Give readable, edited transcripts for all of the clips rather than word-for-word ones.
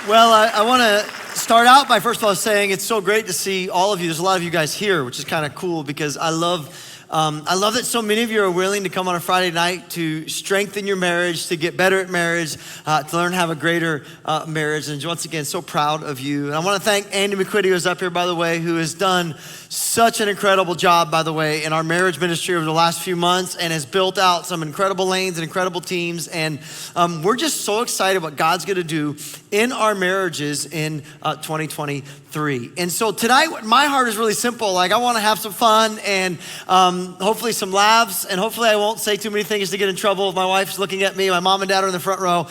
Well, I want to start out by first of all saying it's so great to see all of you. There's a lot of you guys here, which is kind of cool because I love that so many of you are willing to come on a Friday night to strengthen your marriage, to get better at marriage, to learn how to have a greater marriage. And once again, so proud of you. And I want to thank Andy McQuitty, who's up here, by the way, who has done such an incredible job, by the way, in our marriage ministry over the last few months and has built out some incredible lanes and incredible teams. And we're just so excited what God's going to do in our marriages in 2023. And so tonight, my heart is really simple. Like, I want to have some fun and hopefully some laughs, and hopefully I won't say too many things to get in trouble if my wife's looking at me. My mom and dad are in the front row.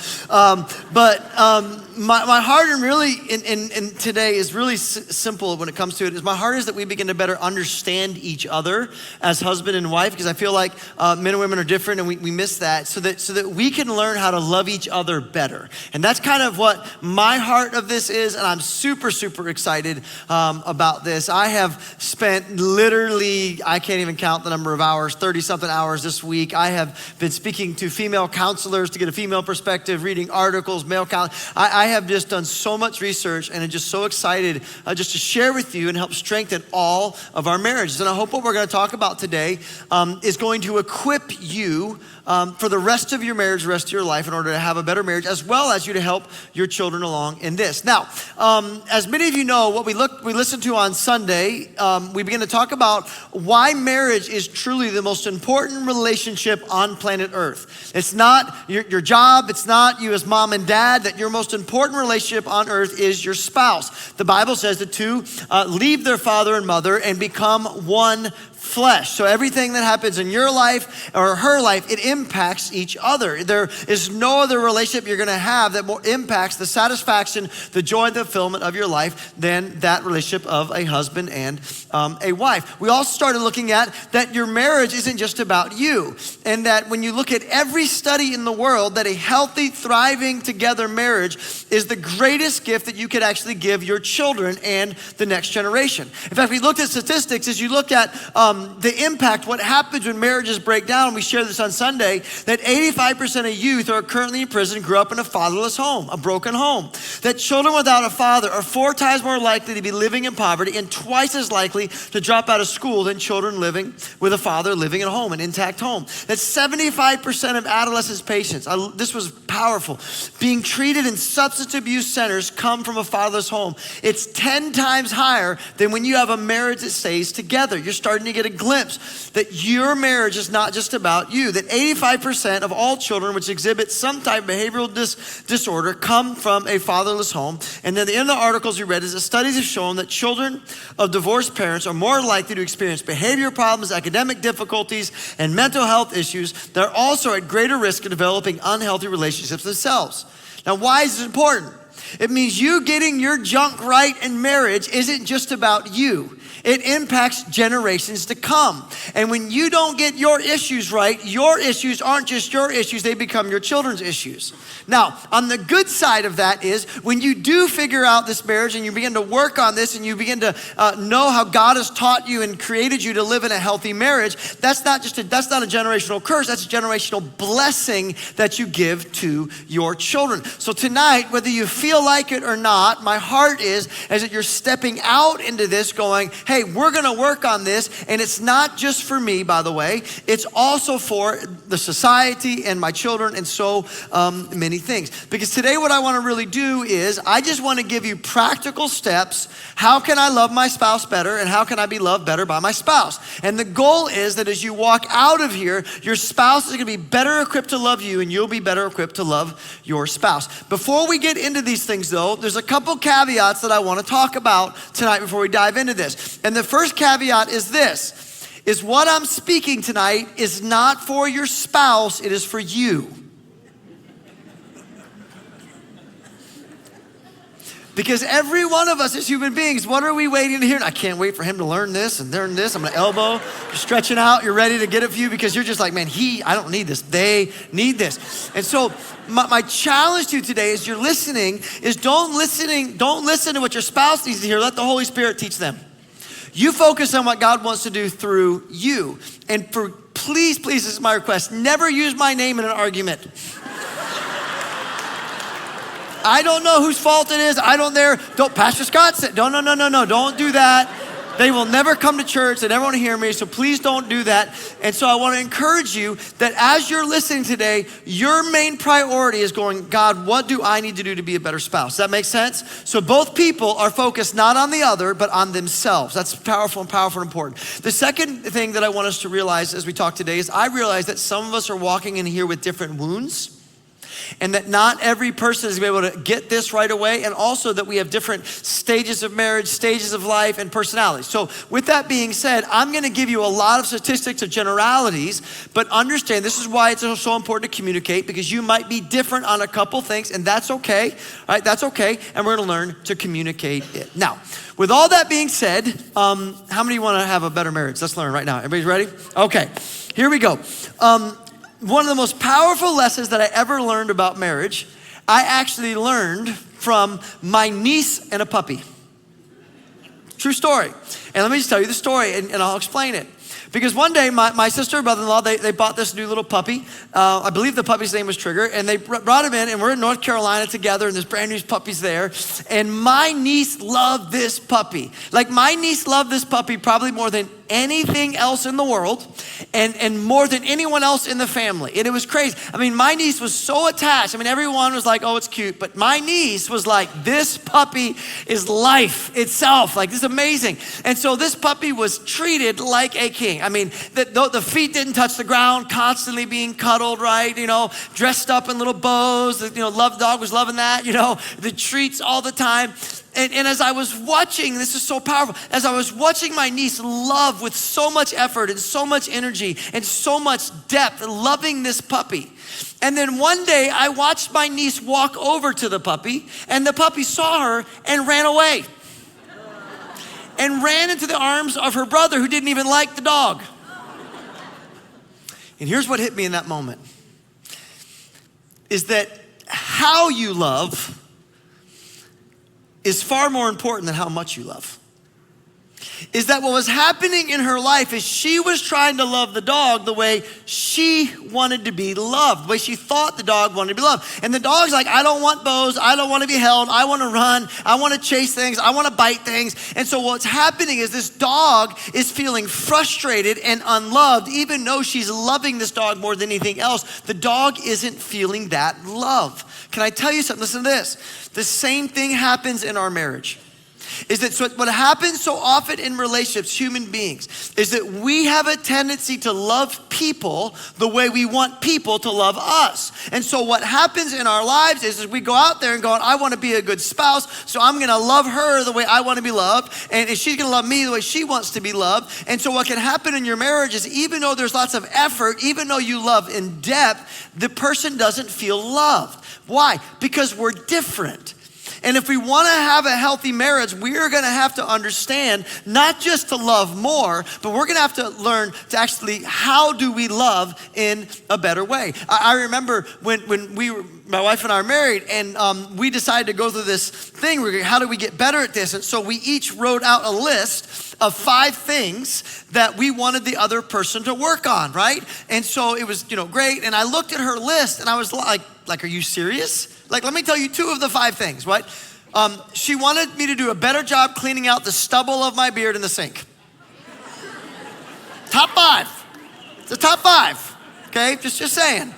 My heart and really in today is really simple when it comes to it. Is my heart is that we begin to better understand each other as husband and wife, because I feel like men and women are different and we miss that, so that we can learn how to love each other better. And that's kind of what my heart of this is, and I'm super excited about this. I have spent literally, I can't even count the number of hours, 30 something hours this week. I have been speaking to female counselors to get a female perspective, reading articles, male counselors. I have just done so much research, and I'm just so excited just to share with you and help strengthen all of our marriages. And I hope what we're going to talk about today is going to equip you for the rest of your marriage, the rest of your life, in order to have a better marriage, as well as you to help your children along in this. Now, as many of you know, what we listened to on Sunday, we began to talk about why marriage is truly the most important relationship on planet Earth. It's not your job, it's not you as mom and dad, that your most important relationship on earth is your spouse. The Bible says the two leave their father and mother and become one flesh. So everything that happens in your life or her life, it impacts each other. There is no other relationship you're going to have that more impacts the satisfaction, the joy, the fulfillment of your life than that relationship of a husband and a wife. We also started looking at that your marriage isn't just about you, and that when you look at every study in the world, that a healthy, thriving together marriage is the greatest gift that you could actually give your children and the next generation. In fact, we looked at statistics. As you look at the impact, what happens when marriages break down, we shared this on Sunday, that 85% of youth are currently in prison grew up in a fatherless home, a broken home. That children without a father are 4 times more likely to be living in poverty and twice as likely to drop out of school than children living with a father living at home, an intact home. That 75% of adolescent patients, this was powerful, being treated in substance abuse centers come from a fatherless home. It's 10 times higher than when you have a marriage that stays together. You're starting to get a glimpse that your marriage is not just about you, that 85% of all children which exhibit some type of behavioral disorder come from a fatherless home. And then the end of the articles you read is that studies have shown that children of divorced parents are more likely to experience behavior problems, academic difficulties, and mental health issues. They're also at greater risk of developing unhealthy relationships themselves. Now, why is it important? It means you getting your junk right in marriage isn't just about you. It impacts generations to come. And when you don't get your issues right, your issues aren't just your issues, they become your children's issues. Now, on the good side of that is when you do figure out this marriage and you begin to work on this and you begin to know how God has taught you and created you to live in a healthy marriage, that's not a generational curse, that's a generational blessing that you give to your children. So tonight, whether you feel like it or not, my heart is that you're stepping out into this going, hey, we're gonna work on this, and it's not just for me, by the way, it's also for the society and my children and so many things. Because today what I wanna really do is, I just wanna give you practical steps. How can I love my spouse better, and how can I be loved better by my spouse? And the goal is that as you walk out of here, your spouse is gonna be better equipped to love you, and you'll be better equipped to love your spouse. Before we get into these things though, there's a couple caveats that I wanna talk about tonight before we dive into this. And the first caveat is this, is what I'm speaking tonight is not for your spouse, it is for you. Because every one of us as human beings, what are we waiting to hear? I can't wait for him to learn this and learn this. I'm gonna elbow, you're stretching out, you're ready to get it for you because you're just like, man, I don't need this, they need this. And so my challenge to you today is you're listening, is don't listen to what your spouse needs to hear, let the Holy Spirit teach them. You focus on what God wants to do through you. And please, this is my request, never use my name in an argument. I don't know whose fault it is. Don't, Pastor Scott said, no, don't do that. They will never come to church. They never want to hear me. So please don't do that. And so I want to encourage you that as you're listening today, your main priority is going, God, what do I need to do to be a better spouse? Does that make sense? So both people are focused not on the other, but on themselves. That's powerful and important. The second thing that I want us to realize as we talk today is I realize that some of us are walking in here with different wounds, and that not every person is going to be able to get this right away, and also that we have different stages of marriage, stages of life, and personalities. So with that being said, I'm going to give you a lot of statistics of generalities, but understand this is why it's so important to communicate, because you might be different on a couple things, and that's okay, all right? That's okay, and we're going to learn to communicate it. Now, with all that being said, how many want to have a better marriage? Let's learn right now. Everybody's ready? Okay, here we go. One of the most powerful lessons that I ever learned about marriage, I actually learned from my niece and a puppy. True story. And let me just tell you the story, and I'll explain it. Because one day, my sister and brother-in-law, they bought this new little puppy. I believe the puppy's name was Trigger. And they brought him in, and we're in North Carolina together, and this brand new puppy's there. And my niece loved this puppy. Like, my niece loved this puppy probably more than anything else in the world, and more than anyone else in the family. And it was crazy. I mean, my niece was so attached. I mean, everyone was like, oh, it's cute. But my niece was like, this puppy is life itself. Like, this is amazing. And so this puppy was treated like a king. I mean, the feet didn't touch the ground, constantly being cuddled, right? You know, dressed up in little bows. You know, the dog was loving that, you know, the treats all the time. And as I was watching, this is so powerful, as I was watching my niece love with so much effort and so much energy and so much depth, loving this puppy. And then one day I watched my niece walk over to the puppy, and the puppy saw her and ran away. And ran into the arms of her brother, who didn't even like the dog. And here's what hit me in that moment, is that how you love is far more important than how much you love. Is that what was happening in her life is she was trying to love the dog the way she wanted to be loved, the way she thought the dog wanted to be loved. And the dog's like, I don't want bows, I don't want to be held, I want to run, I want to chase things, I want to bite things. And so what's happening is this dog is feeling frustrated and unloved, even though she's loving this dog more than anything else. The dog isn't feeling that love. Can I tell you something? Listen to this. The same thing happens in our marriage. Is that so what happens so often in relationships, human beings, is that we have a tendency to love people the way we want people to love us. And so what happens in our lives is we go out there and go, I want to be a good spouse, so I'm going to love her the way I want to be loved, and she's going to love me the way she wants to be loved. And so what can happen in your marriage is even though there's lots of effort, even though you love in depth, the person doesn't feel loved. Why? Because we're different. And if we want to have a healthy marriage, we are going to have to understand not just to love more, but we're going to have to learn to actually, how do we love in a better way? I remember when my wife and I were married, and we decided to go through this thing. How do we get better at this? And so we each wrote out a list of 5 things that we wanted the other person to work on, right? And so it was, great. And I looked at her list, and I was like, are you serious? Like, let me tell you 2 of the 5 things, right? She wanted me to do a better job cleaning out the stubble of my beard in the sink. Top 5. It's a top 5, okay? Just saying.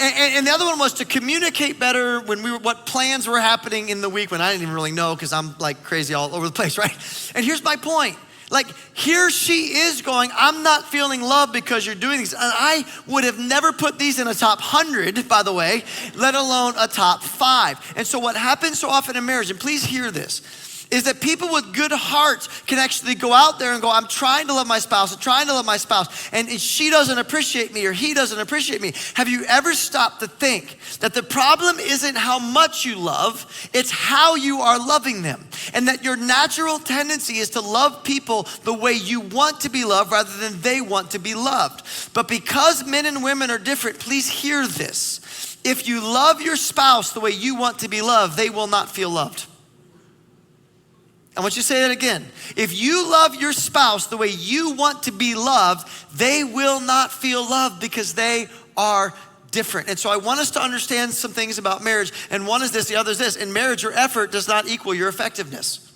And the other one was to communicate better what plans were happening in the week when I didn't even really know, because I'm like crazy all over the place, right? And here's my point. Like, here she is going, I'm not feeling love because you're doing these. And I would have never put these in a top 100, by the way, let alone a top 5. And so what happens so often in marriage, and please hear this, is that people with good hearts can actually go out there and go, I'm trying to love my spouse, and she doesn't appreciate me or he doesn't appreciate me. Have you ever stopped to think that the problem isn't how much you love, it's how you are loving them? And that your natural tendency is to love people the way you want to be loved rather than they want to be loved. But because men and women are different, please hear this. If you love your spouse the way you want to be loved, they will not feel loved. I want you to say that again. If you love your spouse the way you want to be loved, they will not feel loved because they are different. And so I want us to understand some things about marriage. And one is this, the other is this. In marriage, your effort does not equal your effectiveness.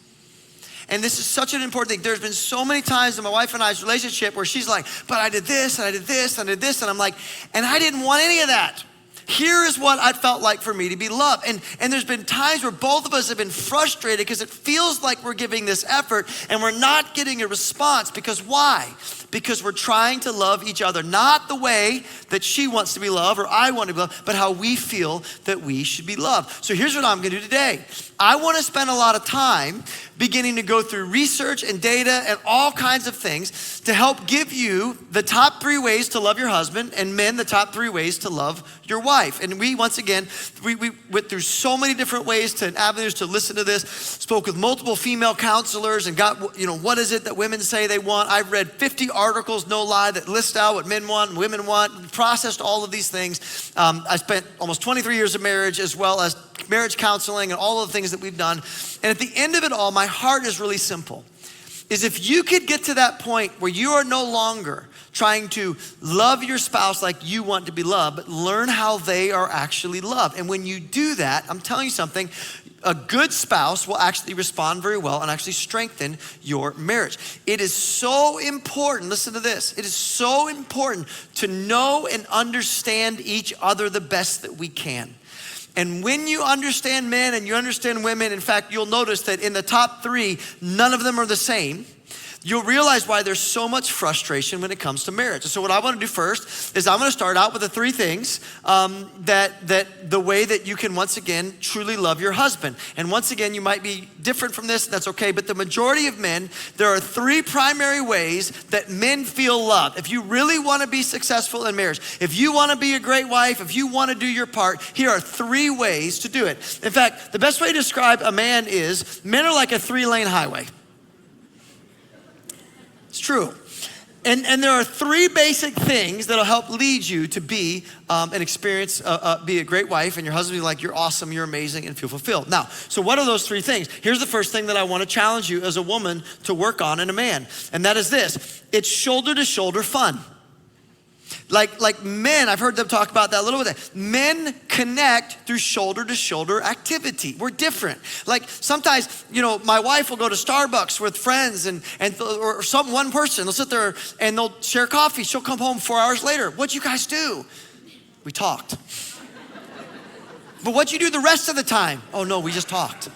And this is such an important thing. There's been so many times in my wife and I's relationship where she's like, but I did this, and I did this, and I did this. And I'm like, and I didn't want any of that. Here is what I felt like for me to be loved. And there's been times where both of us have been frustrated because it feels like we're giving this effort and we're not getting a response. Because why? Because we're trying to love each other, not the way that she wants to be loved or I want to be loved, but how we feel that we should be loved. So here's what I'm gonna do today. I wanna spend a lot of time beginning to go through research and data and all kinds of things to help give you the top 3 ways to love your husband, and men, the top 3 ways to love your wife. And we, once again, we went through so many different ways and avenues to listen to this, spoke with multiple female counselors and got, what is it that women say they want? I've read 50 articles, no lie, that list out what men want and women want, processed all of these things. I spent almost 23 years of marriage, as well as marriage counseling and all of the things that we've done. And at the end of it all, my heart is really simple. Is if you could get to that point where you are no longer trying to love your spouse like you want to be loved, but learn how they are actually loved. And when you do that, I'm telling you something, a good spouse will actually respond very well and actually strengthen your marriage. It is so important, listen to this, it is so important to know and understand each other the best that we can. And when you understand men and you understand women, in fact, you'll notice that in the top 3, none of them are the same. You'll realize why there's so much frustration when it comes to marriage. And so what I want to do first is I'm going to start out with the 3 things that the way that you can once again truly love your husband. And once again, you might be different from this, that's okay, but the majority of men, there are 3 primary ways that men feel loved. If you really want to be successful in marriage, if you want to be a great wife, if you want to do your part, here are 3 ways to do it. In fact, the best way to describe a man is, men are like a 3-lane highway. It's true. And there are 3 basic things that'll help lead you to be an experience, be a great wife, and your husband will be like, you're awesome, you're amazing, and feel fulfilled. Now, so what are those 3 things? Here's the first thing that I want to challenge you as a woman to work on in a man, and that is this. It's shoulder to shoulder fun. Like men, I've heard them talk about that a little bit. Men connect through shoulder to shoulder activity. We're different. Like sometimes, my wife will go to Starbucks with friends or one person, they'll sit there and they'll share coffee. She'll come home 4 hours later. What'd you guys do? We talked. But what'd you do the rest of the time? Oh no, we just talked.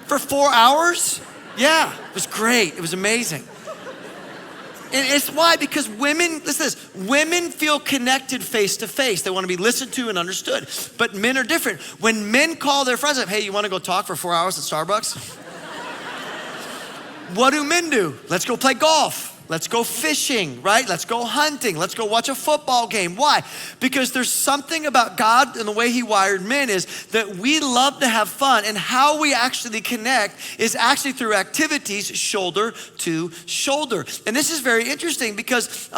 For 4 hours? Yeah, it was great. It was amazing. And it's why, because women, listen to this, women feel connected face to face. They want to be listened to and understood. But men are different. When men call their friends up, hey, you want to go talk for 4 hours at Starbucks? What do men do? Let's go play golf. Let's go fishing, right? Let's go hunting. Let's go watch a football game. Why? Because there's something about God and the way he wired men is that we love to have fun, and how we actually connect is actually through activities shoulder to shoulder. And this is very interesting because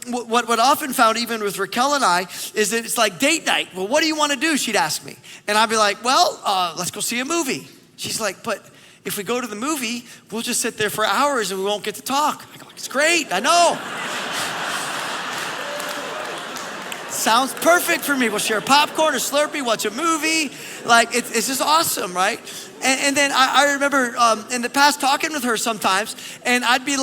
what I often found, even with Raquel and I, is that it's like date night. Well, what do you want to do? She'd ask me. And I'd be like, well, let's go see a movie. She's like, but if we go to the movie, we'll just sit there for hours and we won't get to talk. I go, it's great, I know. Sounds perfect for me. We'll share popcorn or Slurpee, watch a movie. Like, it's just awesome, right? And then I remember in the past talking with her sometimes, and I'd be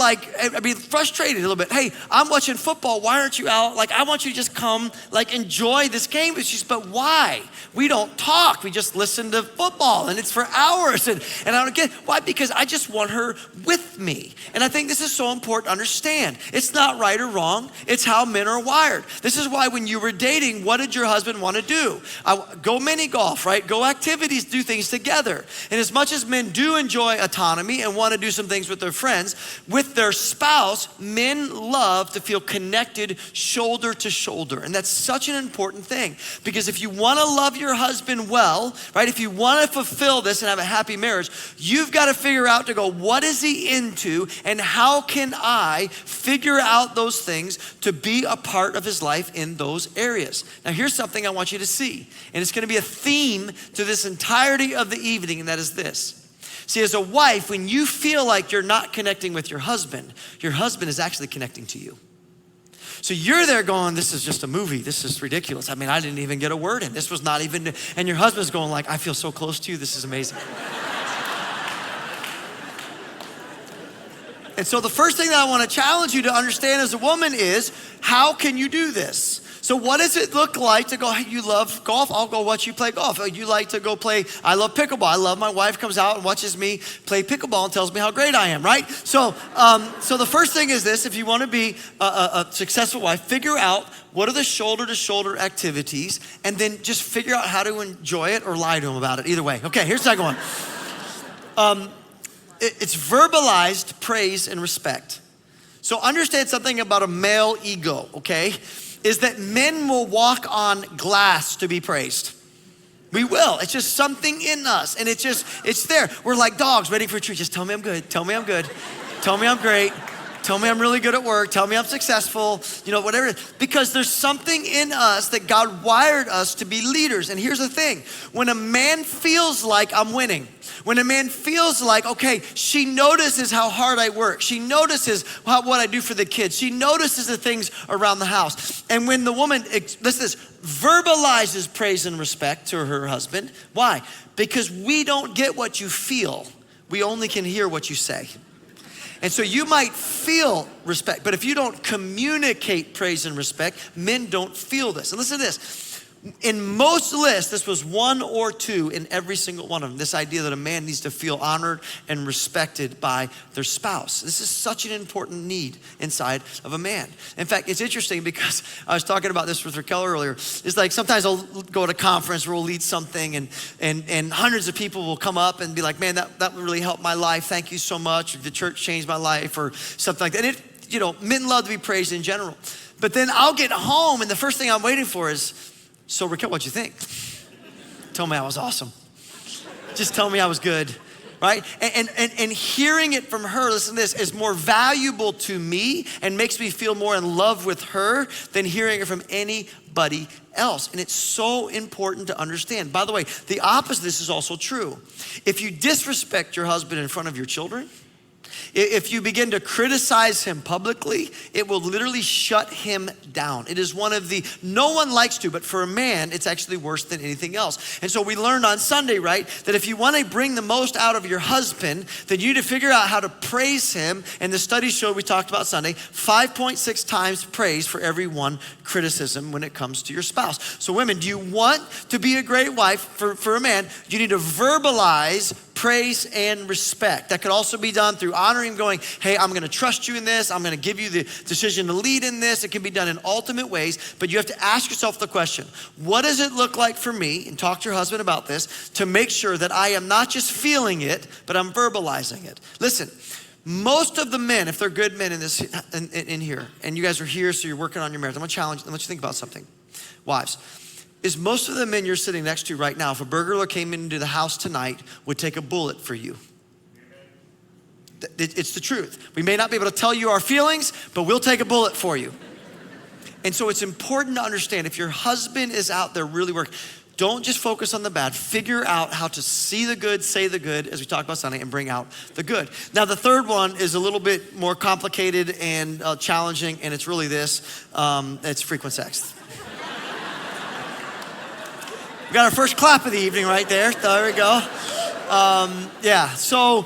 frustrated a little bit. Hey, I'm watching football. Why aren't you out? Like, I want you to just come, enjoy this game. But she's, but why? We don't talk. We just listen to football, and it's for hours. And I don't get why, because I just want her with me. And I think this is so important to understand. It's not right or wrong. It's how men are wired. This is why when you were dating, what did your husband want to do? Go mini golf, right? Go activities, do things together. And as much as men do enjoy autonomy and want to do some things with their friends, with their spouse, men love to feel connected shoulder to shoulder. And that's such an important thing, because if you want to love your husband well, right, if you want to fulfill this and have a happy marriage, you've got to figure out to go, what is he into, and how can I figure out those things to be a part of his life in those areas? Now here's something I want you to see, and it's going to be a theme to this entirety of the evening, and that is this. See, as a wife, when you feel like you're not connecting with your husband is actually connecting to you. So you're there going, this is just a movie. This is ridiculous. I mean, I didn't even get a word in. This was not even, and your husband's going like, I feel so close to you. This is amazing. And so the first thing that I want to challenge you to understand as a woman is, how can you do this? So what does it look like to go, hey, you love golf? I'll go watch you play golf. Oh, you like to go play, I love pickleball. I love my wife comes out and watches me play pickleball and tells me how great I am, right? So the first thing is this: if you want to be a successful wife, figure out what are the shoulder-to-shoulder activities, and then just figure out how to enjoy it or lie to him about it. Either way. Okay, here's the second one. It's verbalized praise and respect. So understand something about a male ego, okay? Is that men will walk on glass to be praised. We will. It's just something in us, and it's there. We're like dogs waiting for a treat. Just tell me I'm good. Tell me I'm good. Tell me I'm great. Tell me I'm really good at work. Tell me I'm successful. You know, whatever it is. Because there's something in us that God wired us to be leaders. And here's the thing. When a man feels like I'm winning, when a man feels like, okay, she notices how hard I work. She notices what I do for the kids. She notices the things around the house. And when the woman, verbalizes praise and respect to her husband. Why? Because we don't get what you feel. We only can hear what you say. And so you might feel respect, but if you don't communicate praise and respect, men don't feel this. And listen to this. In most lists, this was 1 or 2 in every single one of them. This idea that a man needs to feel honored and respected by their spouse. This is such an important need inside of a man. In fact, it's interesting because I was talking about this with Raquel earlier. It's like sometimes I'll go to a conference where we'll lead something and hundreds of people will come up and be like, man, that really helped my life. Thank you so much. The church changed my life or something like that. And men love to be praised in general. But then I'll get home and the first thing I'm waiting for is, so Raquel, what'd you think? Tell me I was awesome. Just tell me I was good, right? And hearing it from her, listen to this, is more valuable to me and makes me feel more in love with her than hearing it from anybody else. And it's so important to understand. By the way, the opposite of this is also true. If you disrespect your husband in front of your children, if you begin to criticize him publicly, it will literally shut him down. It is one of no one likes to, but for a man, it's actually worse than anything else. And so we learned on Sunday, right, that if you want to bring the most out of your husband, then you need to figure out how to praise him. And the study showed, we talked about Sunday, 5.6 times praise for every one criticism when it comes to your spouse. So women, do you want to be a great wife for a man? You need to verbalize praise and respect. That could also be done through honoring, going, hey, I'm gonna trust you in this. I'm gonna give you the decision to lead in this. It can be done in ultimate ways, but you have to ask yourself the question, what does it look like for me, and talk to your husband about this, to make sure that I am not just feeling it, but I'm verbalizing it. Listen, most of the men, if they're good men in here, and you guys are here, so you're working on your marriage, I'm gonna challenge, and let you think about something. Wives, is most of the men you're sitting next to right now, if a burglar came into the house tonight, would take a bullet for you. It's the truth. We may not be able to tell you our feelings, but we'll take a bullet for you. And so it's important to understand, if your husband is out there really working, don't just focus on the bad. Figure out how to see the good, say the good, as we talked about Sunday, and bring out the good. Now, the third one is a little bit more complicated and challenging, and it's really this. It's frequent sex. We got our first clap of the evening right there. There we go. So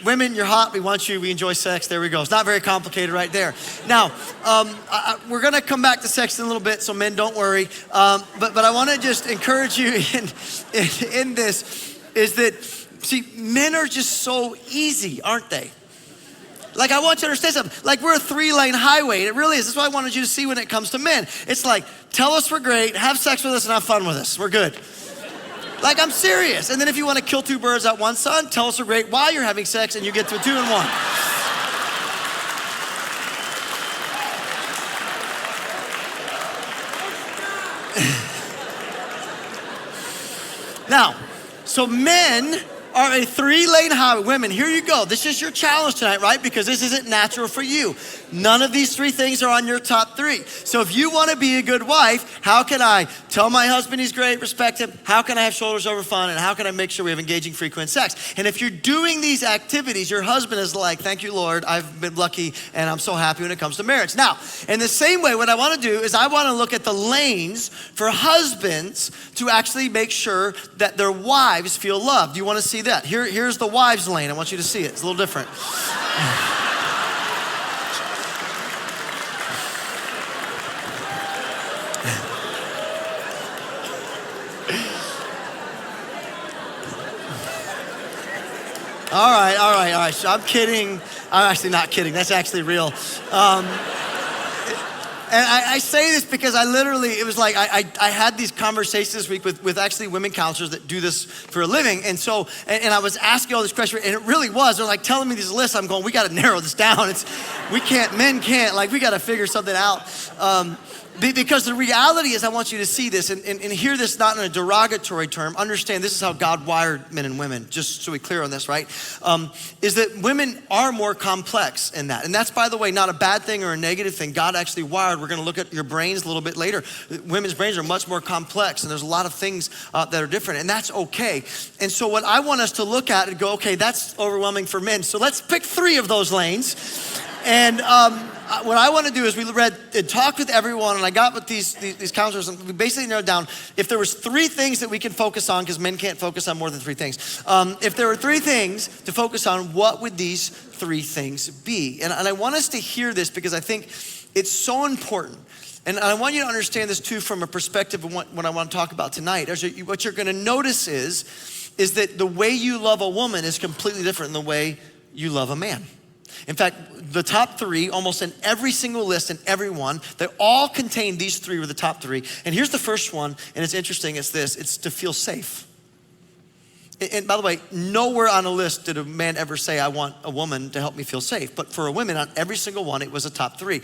women, you're hot. We want you. We enjoy sex. There we go. It's not very complicated right there. Now, we're going to come back to sex in a little bit, so men, don't worry. But I want to just encourage you in this, is that, see, men are just so easy, aren't they? Like, I want you to understand something. Like, we're a 3-lane highway, and it really is. That's what I wanted you to see when it comes to men. It's like, tell us we're great, have sex with us, and have fun with us. We're good. Like, I'm serious. And then if you want to kill 2 birds at one stone, tell us we're great while you're having sex, and you get to a 2 in 1. Now, so men, are a 3-lane highway. Women, here you go. This is your challenge tonight, right? Because this isn't natural for you. None of these 3 things are on your top 3. So if you want to be a good wife, how can I tell my husband he's great, respect him? How can I have shoulders over fun? And how can I make sure we have engaging, frequent sex? And if you're doing these activities, your husband is like, thank you, Lord. I've been lucky and I'm so happy when it comes to marriage. Now, in the same way, what I want to do is I want to look at the lanes for husbands to actually make sure that their wives feel loved. Do you want to see that? Here's the wives lane. I want you to see it. It's a little different. All right. So I'm kidding. I'm actually not kidding. That's actually real. And I say this because it was like I had these conversations this week with actually women counselors that do this for a living. And so, and I was asking all this question, and it really was, they're like telling me these lists. I'm going, we got to narrow this down. Men can't, like we got to figure something out. Because the reality is, I want you to see this and hear this not in a derogatory term. Understand this is how God wired men and women, just so we're clear on this, right? Is that women are more complex in that. And that's, by the way, not a bad thing or a negative thing. God actually wired. We're going to look at your brains a little bit later. Women's brains are much more complex, and there's a lot of things that are different, and that's okay. And so what I want us to look at and go, okay, that's overwhelming for men. So let's pick 3 of those lanes. And what I want to do is we read and talked with everyone, and I got with these counselors, and we basically narrowed down if there was 3 things that we can focus on, because men can't focus on more than 3 things. If there were 3 things to focus on, what would these 3 things be? And I want us to hear this because I think it's so important. And I want you to understand this too from a perspective of what I want to talk about tonight. What you're going to notice is that the way you love a woman is completely different than the way you love a man. In fact, the top 3, almost in every single list and every one, they all contain these 3 were the top 3. And here's the first one, and it's interesting, it's this, it's to feel safe. And by the way, nowhere on a list did a man ever say, I want a woman to help me feel safe. But for a woman, on every single one, it was a top 3.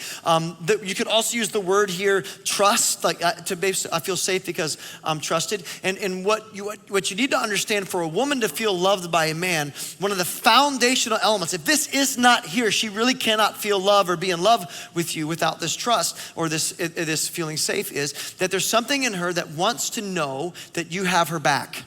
You could also use the word here, trust, like I feel safe because I'm trusted. And what you need to understand, for a woman to feel loved by a man, one of the foundational elements, if this is not here, she really cannot feel love or be in love with you without this trust or this feeling safe, is that there's something in her that wants to know that you have her back.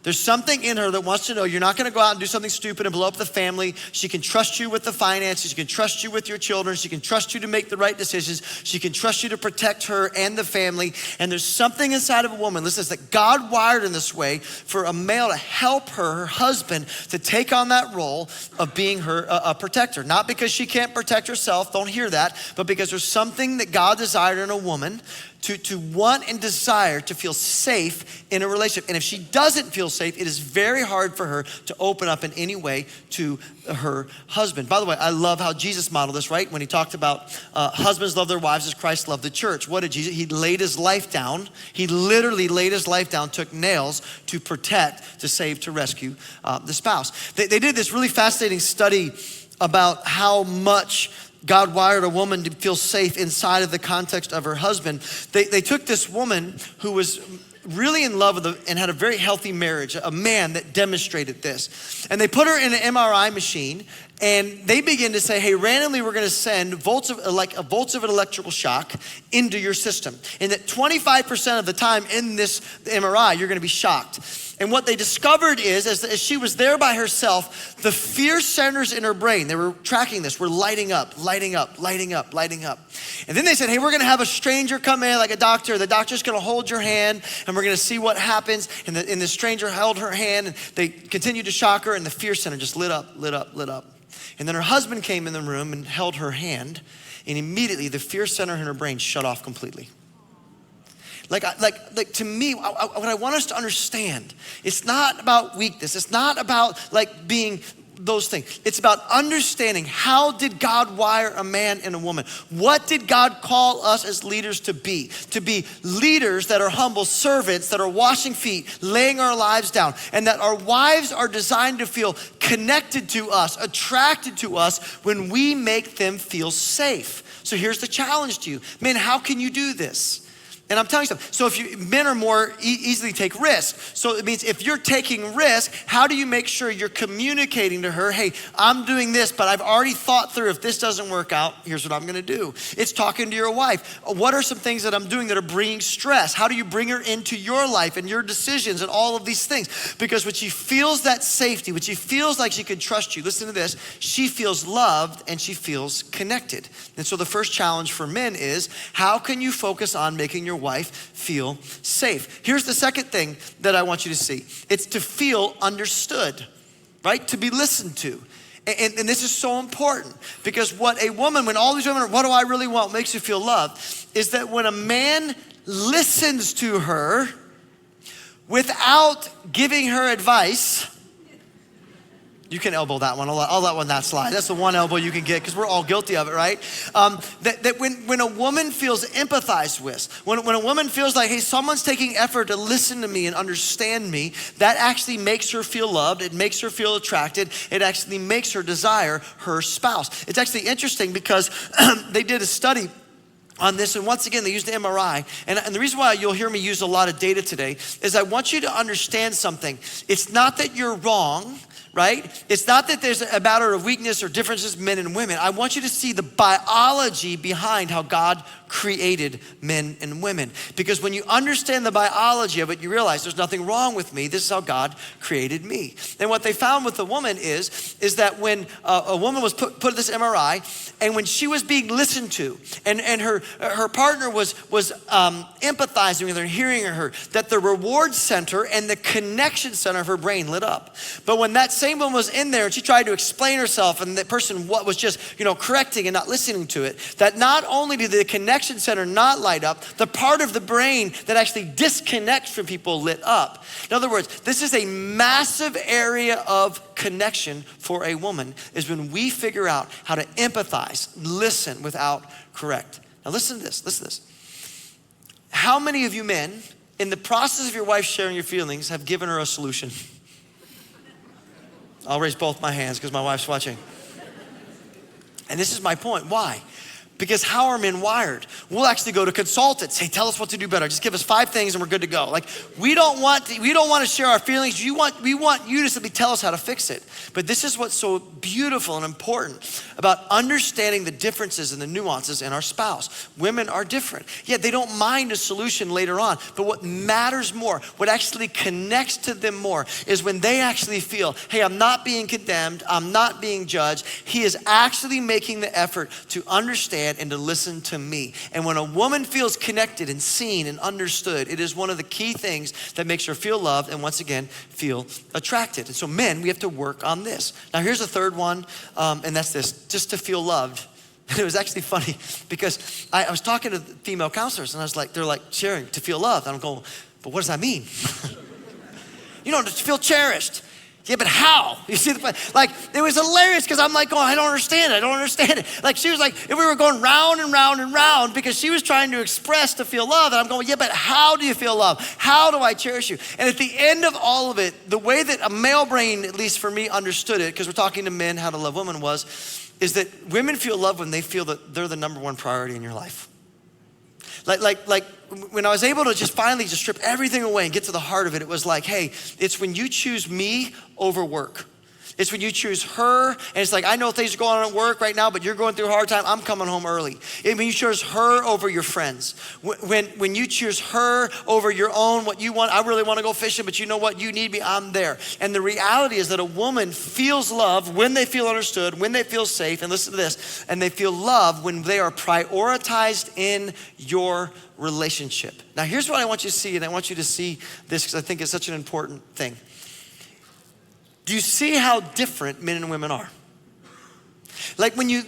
There's something in her that wants to know you're not gonna go out and do something stupid and blow up the family. She can trust you with the finances. She can trust you with your children. She can trust you to make the right decisions. She can trust you to protect her and the family. And there's something inside of a woman, listen, that God wired in this way for a male to help her husband, to take on that role of being her a protector. Not because she can't protect herself, don't hear that, but because there's something that God desired in a woman to want and desire to feel safe in a relationship. And if she doesn't feel safe, it is very hard for her to open up in any way to her husband. By the way, I love how Jesus modeled this, right? When he talked about husbands love their wives as Christ loved the church. What did Jesus? He laid his life down. He literally laid his life down, took nails to protect, to save, to rescue the spouse. They did this really fascinating study about how much God wired a woman to feel safe inside of the context of her husband. They took this woman who was really in love with and had a very healthy marriage, a man that demonstrated this. And they put her in an MRI machine, and they begin to say, hey, randomly we're gonna send volts of an electrical shock into your system. And that 25% of the time in this MRI, you're gonna be shocked. And what they discovered is, as she was there by herself, the fear centers in her brain, they were tracking this, were lighting up. And then they said, hey, we're gonna have a stranger come in, like a doctor. The doctor's gonna hold your hand, and we're gonna see what happens. And the stranger held her hand, and they continued to shock her, and the fear center just lit up. And then her husband came in the room and held her hand, and immediately the fear center in her brain shut off completely. Like to me, what I want us to understand, it's not about weakness. It's not about like being those things. It's about understanding, how did God wire a man and a woman? What did God call us as leaders to be? To be leaders that are humble servants, that are washing feet, laying our lives down, and that our wives are designed to feel connected to us, attracted to us when we make them feel safe. So here's the challenge to you. Man, how can you do this? And I'm telling you something. So men are more easily take risks. So it means if you're taking risk, how do you make sure you're communicating to her, hey, I'm doing this, but I've already thought through if this doesn't work out, here's what I'm gonna do. It's talking to your wife. What are some things that I'm doing that are bringing stress? How do you bring her into your life and your decisions and all of these things? Because when she feels that safety, when she feels like she can trust you, listen to this, she feels loved and she feels connected. And so the first challenge for men is, how can you focus on making your wife feel safe? Here's the second thing that I want you to see. It's to feel understood, right? To be listened to. And this is so important because what a woman, when all these women are, what do I really want, makes you feel loved, is that when a man listens to her without giving her advice. You can elbow that one. I'll let one that slide. That's the one elbow you can get because we're all guilty of it, right? That when a woman feels empathized with, when a woman feels like, hey, someone's taking effort to listen to me and understand me, that actually makes her feel loved. It makes her feel attracted. It actually makes her desire her spouse. It's actually interesting because they did a study on this, and once again, they used the MRI. And the reason why you'll hear me use a lot of data today is I want you to understand something. It's not that you're wrong, right? It's not that there's a matter of weakness or differences men and women. I want you to see the biology behind how God created men and women. Because when you understand the biology of it, you realize there's nothing wrong with me. This is how God created me. And what they found with the woman is that when a woman was put this MRI, and when she was being listened to, and her partner was empathizing with her, hearing her, that the reward center and the connection center of her brain lit up. But when that same woman was in there and she tried to explain herself, and that person was just correcting and not listening to it, that not only did the connection center not light up, the part of the brain that actually disconnects from people lit up. In other words, this is a massive area of connection for a woman, is when we figure out how to empathize, listen without correct. Now listen to this. How many of you men, in the process of your wife sharing your feelings, have given her a solution? I'll raise both my hands because my wife's watching. And this is my point. Why? Because how are men wired? We'll actually go to consultants. Hey, tell us what to do better. Just give us 5 things and we're good to go. Like, we don't want to share our feelings. We want you to simply tell us how to fix it. But this is what's so beautiful and important about understanding the differences and the nuances in our spouse. Women are different. Yeah, they don't mind a solution later on. But what matters more, what actually connects to them more, is when they actually feel, hey, I'm not being condemned. I'm not being judged. He is actually making the effort to understand and to listen to me. And when a woman feels connected and seen and understood, it is one of the key things that makes her feel loved and, once again, feel attracted. And so men, we have to work on this. Now here's the third one, and that's this, just to feel loved. And it was actually funny because I was talking to female counselors, and I was like, they're like sharing to feel loved. And I'm going, but what does that mean? To feel cherished. Yeah, but how? You see the point? Like, it was hilarious because I'm like, I don't understand it. Like, she was like, if we were going round and round and round because she was trying to express to feel love. And I'm going, yeah, but how do you feel love? How do I cherish you? And at the end of all of it, the way that a male brain, at least for me, understood it, because we're talking to men, how to love women is that women feel love when they feel that they're the number one priority in your life. Like when I was able to just finally just strip everything away and get to the heart of it, it was like, hey, it's when you choose me over work. It's when you choose her, and it's like, I know things are going on at work right now, but you're going through a hard time, I'm coming home early. When you choose her over your friends. When you choose her over your own, what you want, I really want to go fishing, but you know what, you need me, I'm there. And the reality is that a woman feels love when they feel understood, when they feel safe, and listen to this, and they feel love when they are prioritized in your relationship. Now here's what I want you to see, and I want you to see this because I think it's such an important thing. Do you see how different men and women are? Like when you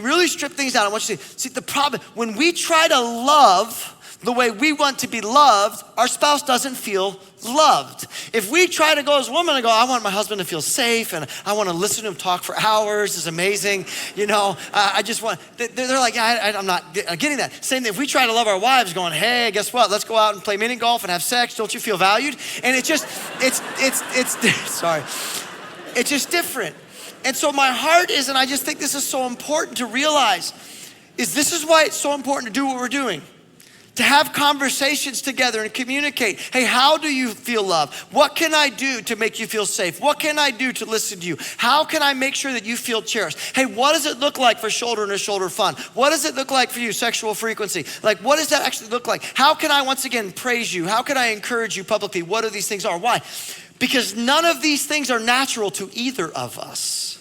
really strip things down, I want you to see the problem. When we try to love the way we want to be loved, our spouse doesn't feel loved. If we try to go as a woman and go, I want my husband to feel safe and I want to listen to him talk for hours, it's amazing. I just want, they're like, I'm not getting that. Same thing, if we try to love our wives going, hey, guess what? Let's go out and play mini golf and have sex. Don't you feel valued? And it's sorry. It's just different. And so my heart is, and I just think this is so important to realize, is this is why it's so important to do what we're doing. to have conversations together and communicate. Hey, how do you feel loved? What can I do to make you feel safe? What can I do to listen to you? How can I make sure that you feel cherished? Hey, what does it look like for shoulder to shoulder fun? What does it look like for you, sexual frequency? Like, what does that actually look like? How can I once again praise you? How can I encourage you publicly? What do these things are? Why? Because none of these things are natural to either of us.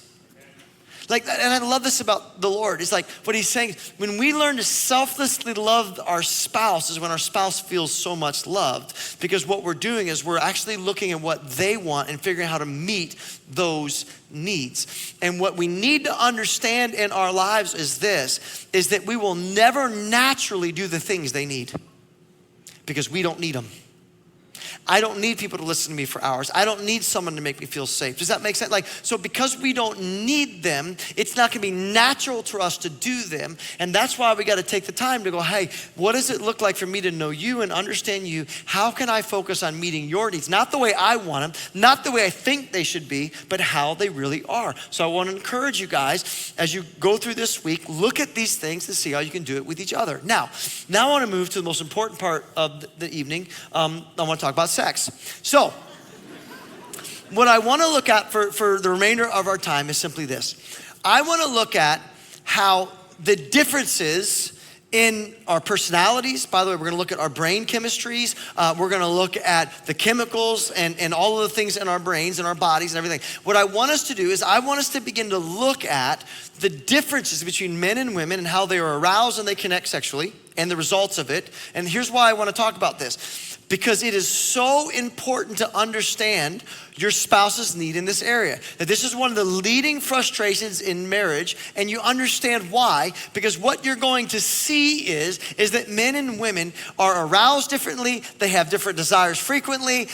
Like, and I love this about the Lord. It's like what he's saying, when we learn to selflessly love our spouse is when our spouse feels so much loved, because what we're doing is we're actually looking at what they want and figuring out how to meet those needs. And what we need to understand in our lives is this, is that we will never naturally do the things they need because we don't need them. I don't need people to listen to me for hours. I don't need someone to make me feel safe. Does that make sense? Like, so because we don't need them, it's not gonna be natural to us to do them. And that's why we gotta take the time to go, hey, what does it look like for me to know you and understand you? How can I focus on meeting your needs? Not the way I want them, not the way I think they should be, but how they really are. So I wanna encourage you guys, as you go through this week, look at these things to see how you can do it with each other. Now I wanna move to the most important part of the evening. I wanna talk about sex. So, what I want to look at for the remainder of our time is simply this. I want to look at how the differences in our personalities, by the way, we're gonna look at our brain chemistries, we're gonna look at the chemicals and all of the things in our brains and our bodies and everything. What I want us to do is I want us to begin to look at the differences between men and women and how they are aroused and they connect sexually and the results of it. And here's why I wanna talk about this. Because it is so important to understand your spouse's need in this area. That this is one of the leading frustrations in marriage, and you understand why, because what you're going to see is that men and women are aroused differently, they have different desires frequently,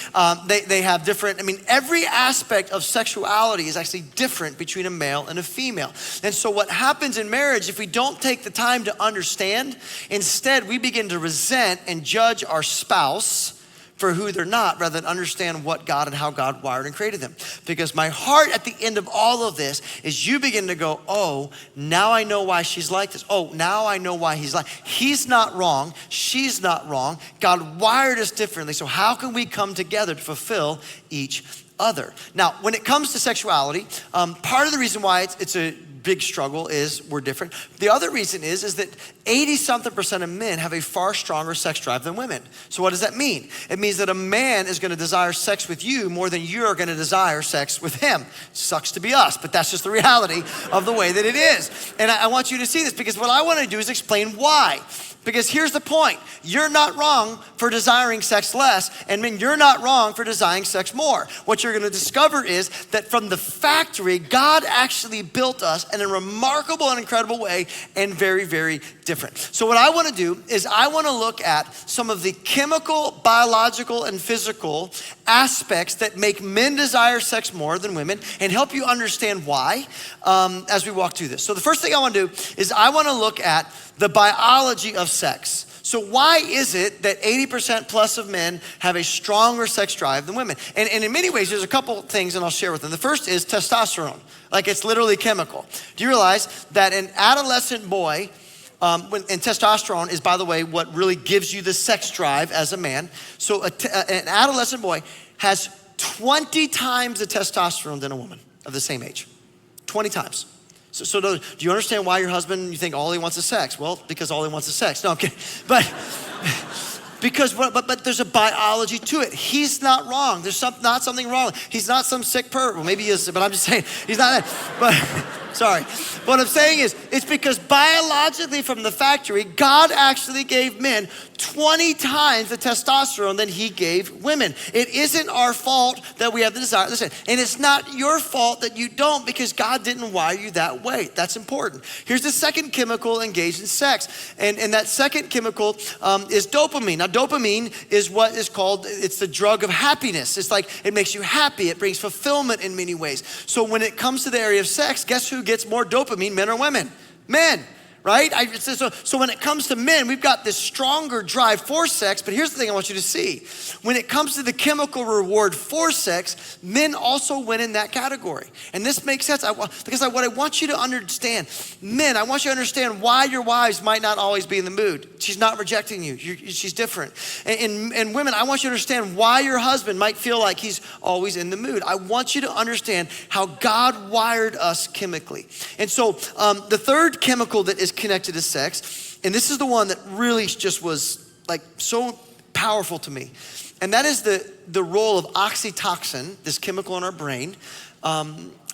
they have different, every aspect of sexuality is actually different between a male and a female. And so what happens in marriage, if we don't take the time to understand, instead we begin to resent and judge our spouse for who they're not, rather than understand what God and how God wired and created them. Because my heart at the end of all of this is you begin to go, oh, now I know why she's like this. Oh, now I know why he's not wrong, she's not wrong. God wired us differently, so how can we come together to fulfill each other? Now, when it comes to sexuality, part of the reason why it's a big struggle is we're different. The other reason is that 80-something% of men have a far stronger sex drive than women. So what does that mean? It means that a man is gonna desire sex with you more than you're gonna desire sex with him. Sucks to be us, but that's just the reality of the way that it is. And I want you to see this, because what I wanna do is explain why. Because here's the point, you're not wrong for desiring sex less, and men, you're not wrong for desiring sex more. What you're gonna discover is that from the factory, God actually built us in a remarkable and incredible way, and very, very different. So what I wanna do is I wanna look at some of the chemical, biological, and physical aspects that make men desire sex more than women, and help you understand why as we walk through this. So the first thing I wanna do is I wanna look at the biology of sex. So why is it that 80% plus of men have a stronger sex drive than women? And in many ways, there's a couple things and I'll share with them. The first is testosterone. Like, it's literally chemical. Do you realize that an adolescent boy, and testosterone is, by the way, what really gives you the sex drive as a man. So an adolescent boy has 20 times the testosterone than a woman of the same age. 20 times. So do you understand why your husband, you think all he wants is sex? Well, because all he wants is sex. No, I'm kidding. But there's a biology to it. He's not wrong. There's not something wrong. He's not some sick pervert. Well, maybe he is, but I'm just saying, he's not that. But sorry. What I'm saying is, it's because biologically from the factory, God actually gave men 20 times the testosterone than he gave women. It isn't our fault that we have the desire. Listen, and it's not your fault that you don't, because God didn't wire you that way. That's important. Here's the second chemical engaged in sex. And that second chemical is dopamine. Now, dopamine is what is called, it's the drug of happiness. It's like, it makes you happy. It brings fulfillment in many ways. So when it comes to the area of sex, guess who gets more dopamine, men or women? Men. right? So when it comes to men, we've got this stronger drive for sex, but here's the thing I want you to see. When it comes to the chemical reward for sex, men also win in that category. And this makes sense because what I want you to understand, men, I want you to understand why your wives might not always be in the mood. She's not rejecting you, she's different. And women, I want you to understand why your husband might feel like he's always in the mood. I want you to understand how God wired us chemically. And so the third chemical that is connected to sex, and this is the one that really just was like so powerful to me, and that is the role of oxytocin, this chemical in our brain,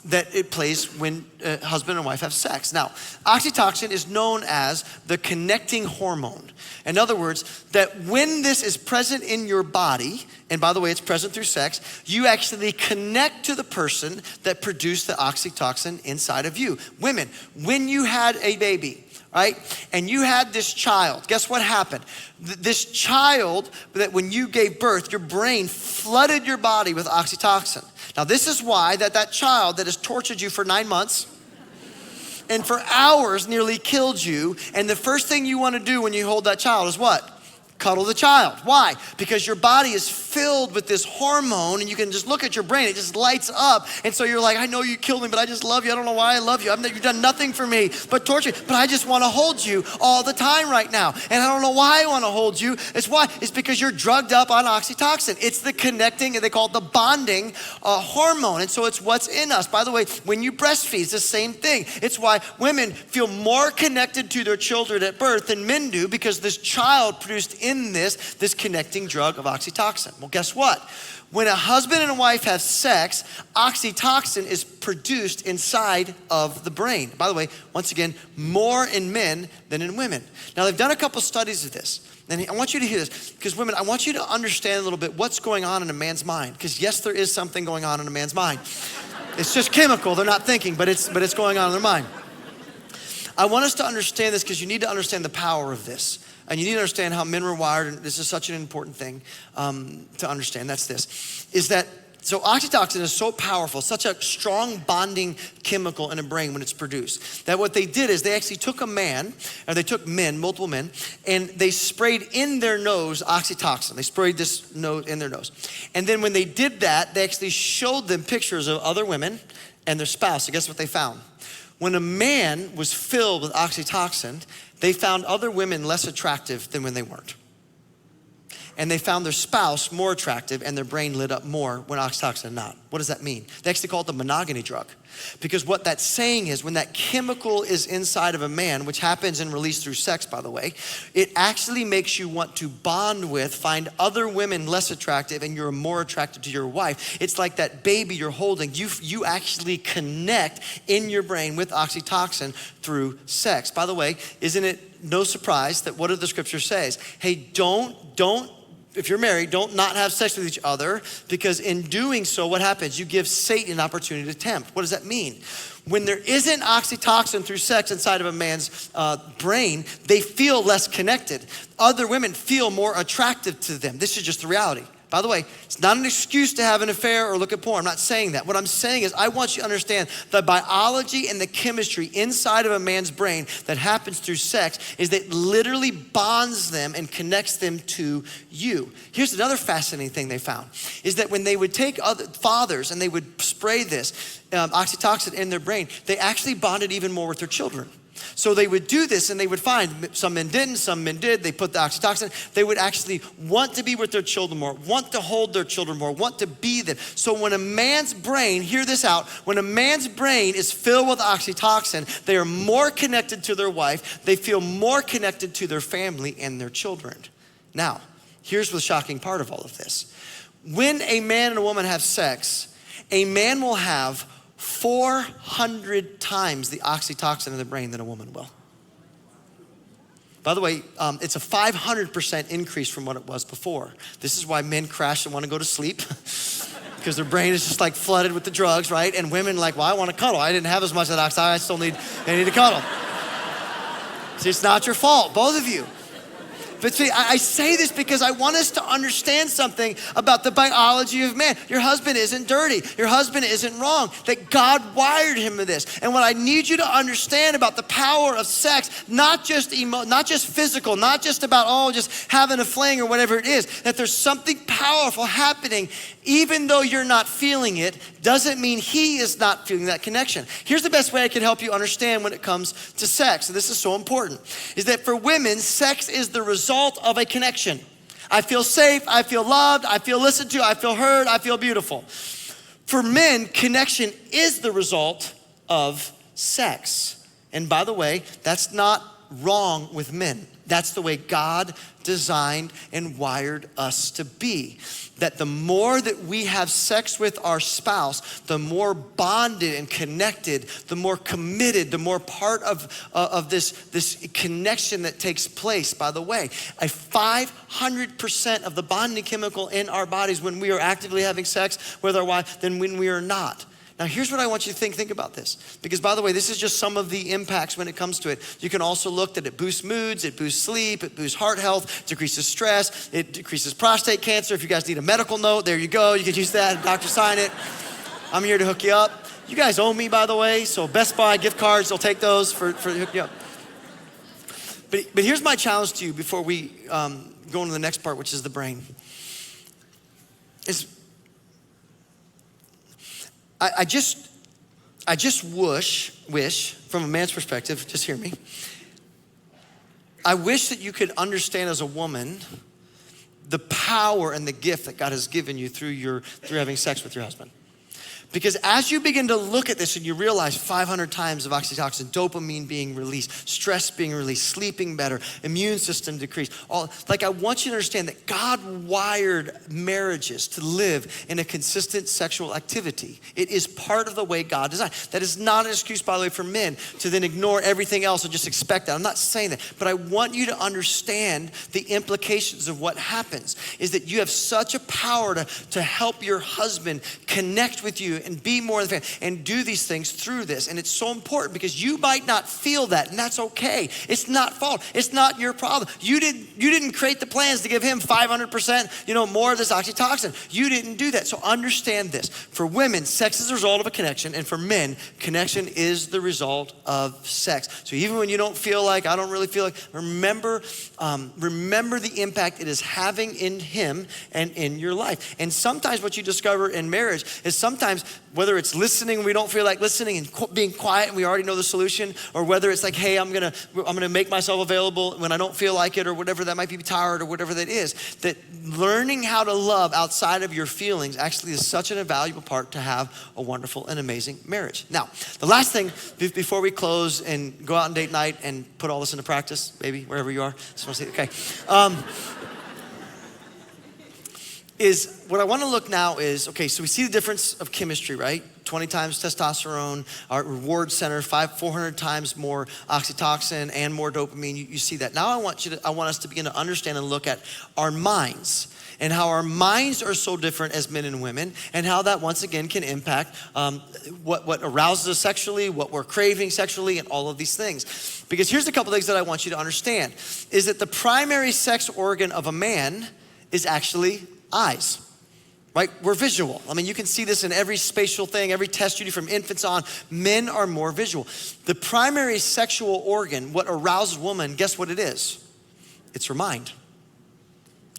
that it plays when husband and wife have sex. Now, oxytocin is known as the connecting hormone. In other words, that when this is present in your body, and by the way, it's present through sex, you actually connect to the person that produced the oxytocin inside of you. Women, when you had a baby, right? And you had this child, guess what happened? This child, that when you gave birth, your brain flooded your body with oxytocin. Now this is why that child that has tortured you for 9 months and for hours nearly killed you, and the first thing you want to do when you hold that child is what? Cuddle the child. Why? Because your body is filled with this hormone, and you can just look at your brain, it just lights up. And so you're like, I know you killed me, but I just love you. I don't know why I love you. You've done nothing for me but torture, but I just want to hold you all the time right now. And I don't know why I want to hold you. It's because you're drugged up on oxytocin. It's the connecting, and they call it the bonding hormone. And so it's what's in us. By the way, when you breastfeed, it's the same thing. It's why women feel more connected to their children at birth than men do, because this child produced in this connecting drug of oxytocin. Well, guess what? When a husband and a wife have sex, oxytocin is produced inside of the brain. By the way, once again, more in men than in women. Now, they've done a couple studies of this. And I want you to hear this, because women, I want you to understand a little bit what's going on in a man's mind. Because yes, there is something going on in a man's mind. It's just chemical, they're not thinking, but it's going on in their mind. I want us to understand this because you need to understand the power of this. And you need to understand how men were wired, and this is such an important thing to understand. That's this, is that, so oxytocin is so powerful, such a strong bonding chemical in a brain when it's produced, that what they did is they actually took a man, or they took men, multiple men, and they sprayed in their nose oxytocin. They sprayed this in their nose. And then when they did that, they actually showed them pictures of other women and their spouse. So guess what they found? When a man was filled with oxytocin, they found other women less attractive than when they weren't. And they found their spouse more attractive, and their brain lit up more when oxytocin not. What does that mean? They actually call it the monogamy drug. Because what that's saying is when that chemical is inside of a man, which happens and released through sex, by the way, it actually makes you want to bond with, find other women less attractive, and you're more attracted to your wife. It's like that baby you're holding. You actually connect in your brain with oxytocin through sex. By the way, isn't it no surprise that what do the scripture says? Hey, don't, if you're married, don't not have sex with each other, because in doing so, what happens? You give Satan an opportunity to tempt. What does that mean? When there isn't oxytocin through sex inside of a man's brain, they feel less connected. Other women feel more attractive to them. This is just the reality. By the way, it's not an excuse to have an affair or look at porn. I'm not saying that. What I'm saying is I want you to understand the biology and the chemistry inside of a man's brain that happens through sex is that literally bonds them and connects them to you. Here's another fascinating thing they found, is that when they would take other fathers and they would spray this oxytocin in their brain, they actually bonded even more with their children. So they would do this, and they would find some men didn't, some men did. They put the oxytocin. They would actually want to be with their children more, want to hold their children more, want to be them. So when a man's brain, hear this out, when a man's brain is filled with oxytocin, they are more connected to their wife. They feel more connected to their family and their children. Now, here's the shocking part of all of this. When a man and a woman have sex, a man will have 400 times the oxytocin in the brain than a woman will. By the way, it's a 500% increase from what it was before. This is why men crash and want to go to sleep because their brain is just like flooded with the drugs, right? And women like, well, I want to cuddle. I didn't have as much of that oxytocin. I need to cuddle. See, it's not your fault, both of you. But see, I say this because I want us to understand something about the biology of man. Your husband isn't dirty. Your husband isn't wrong. That God wired him with this. And what I need you to understand about the power of sex, not just physical, not just about, just having a fling or whatever it is, that there's something powerful happening. Even though you're not feeling it, doesn't mean he is not feeling that connection. Here's the best way I can help you understand when it comes to sex, and this is so important, is that for women, sex is the result of a connection. I feel safe, I feel loved, I feel listened to, I feel heard, I feel beautiful. For men, connection is the result of sex. And by the way, that's not wrong with men. That's the way God designed and wired us to be. That the more that we have sex with our spouse, the more bonded and connected, the more committed, the more part of this connection that takes place. By the way, 500% of the bonding chemical in our bodies when we are actively having sex with our wife than when we are not. Now, here's what I want you to think about this. Because by the way, this is just some of the impacts when it comes to it. You can also look that it boosts moods, it boosts sleep, it boosts heart health, decreases stress, it decreases prostate cancer. If you guys need a medical note, there you go. You can use that, doctor sign it. I'm here to hook you up. You guys owe me, by the way, so Best Buy gift cards, they'll take those for hook you up. But here's my challenge to you before we go into the next part, which is the brain. I just wish, from a man's perspective, just hear me. I wish that you could understand as a woman the power and the gift that God has given you through having sex with your husband. Because as you begin to look at this and you realize 500 times of oxytocin, dopamine being released, stress being released, sleeping better, immune system decreased. I want you to understand that God wired marriages to live in a consistent sexual activity. It is part of the way God designed. That is not an excuse, by the way, for men to then ignore everything else and just expect that. I'm not saying that, but I want you to understand the implications of what happens is that you have such a power to help your husband connect with you and be more than family and do these things through this. And it's so important because you might not feel that, and that's okay. It's not fault. It's not your problem. You didn't create the plans to give him 500%, more of this oxytocin. You didn't do that. So understand this. For women, sex is the result of a connection, and for men, connection is the result of sex. So even when you don't feel like, I don't really feel like, remember the impact it is having in him and in your life. And sometimes what you discover in marriage is sometimes whether it's listening, we don't feel like listening and being quiet and we already know the solution, or whether it's like, hey, I'm gonna make myself available when I don't feel like it, or whatever that might be, tired or whatever that is, that learning how to love outside of your feelings actually is such an invaluable part to have a wonderful and amazing marriage. Now, the last thing before we close and go out on date night and put all this into practice, baby, wherever you are, just wanna say, okay. Is what I want to look now is, okay, so we see the difference of chemistry, right? 20 times testosterone, our reward center, 400 times more oxytocin and more dopamine. You see that. Now I want us to begin to understand and look at our minds and how our minds are so different as men and women, and how that once again can impact what arouses us sexually, what we're craving sexually, and all of these things. Because here's a couple things that I want you to understand, is that the primary sex organ of a man is actually eyes, right? We're visual. I mean, you can see this in every spatial thing, every test you do from infants on. Men are more visual. The primary sexual organ, what arouses woman, guess what it is? It's her mind.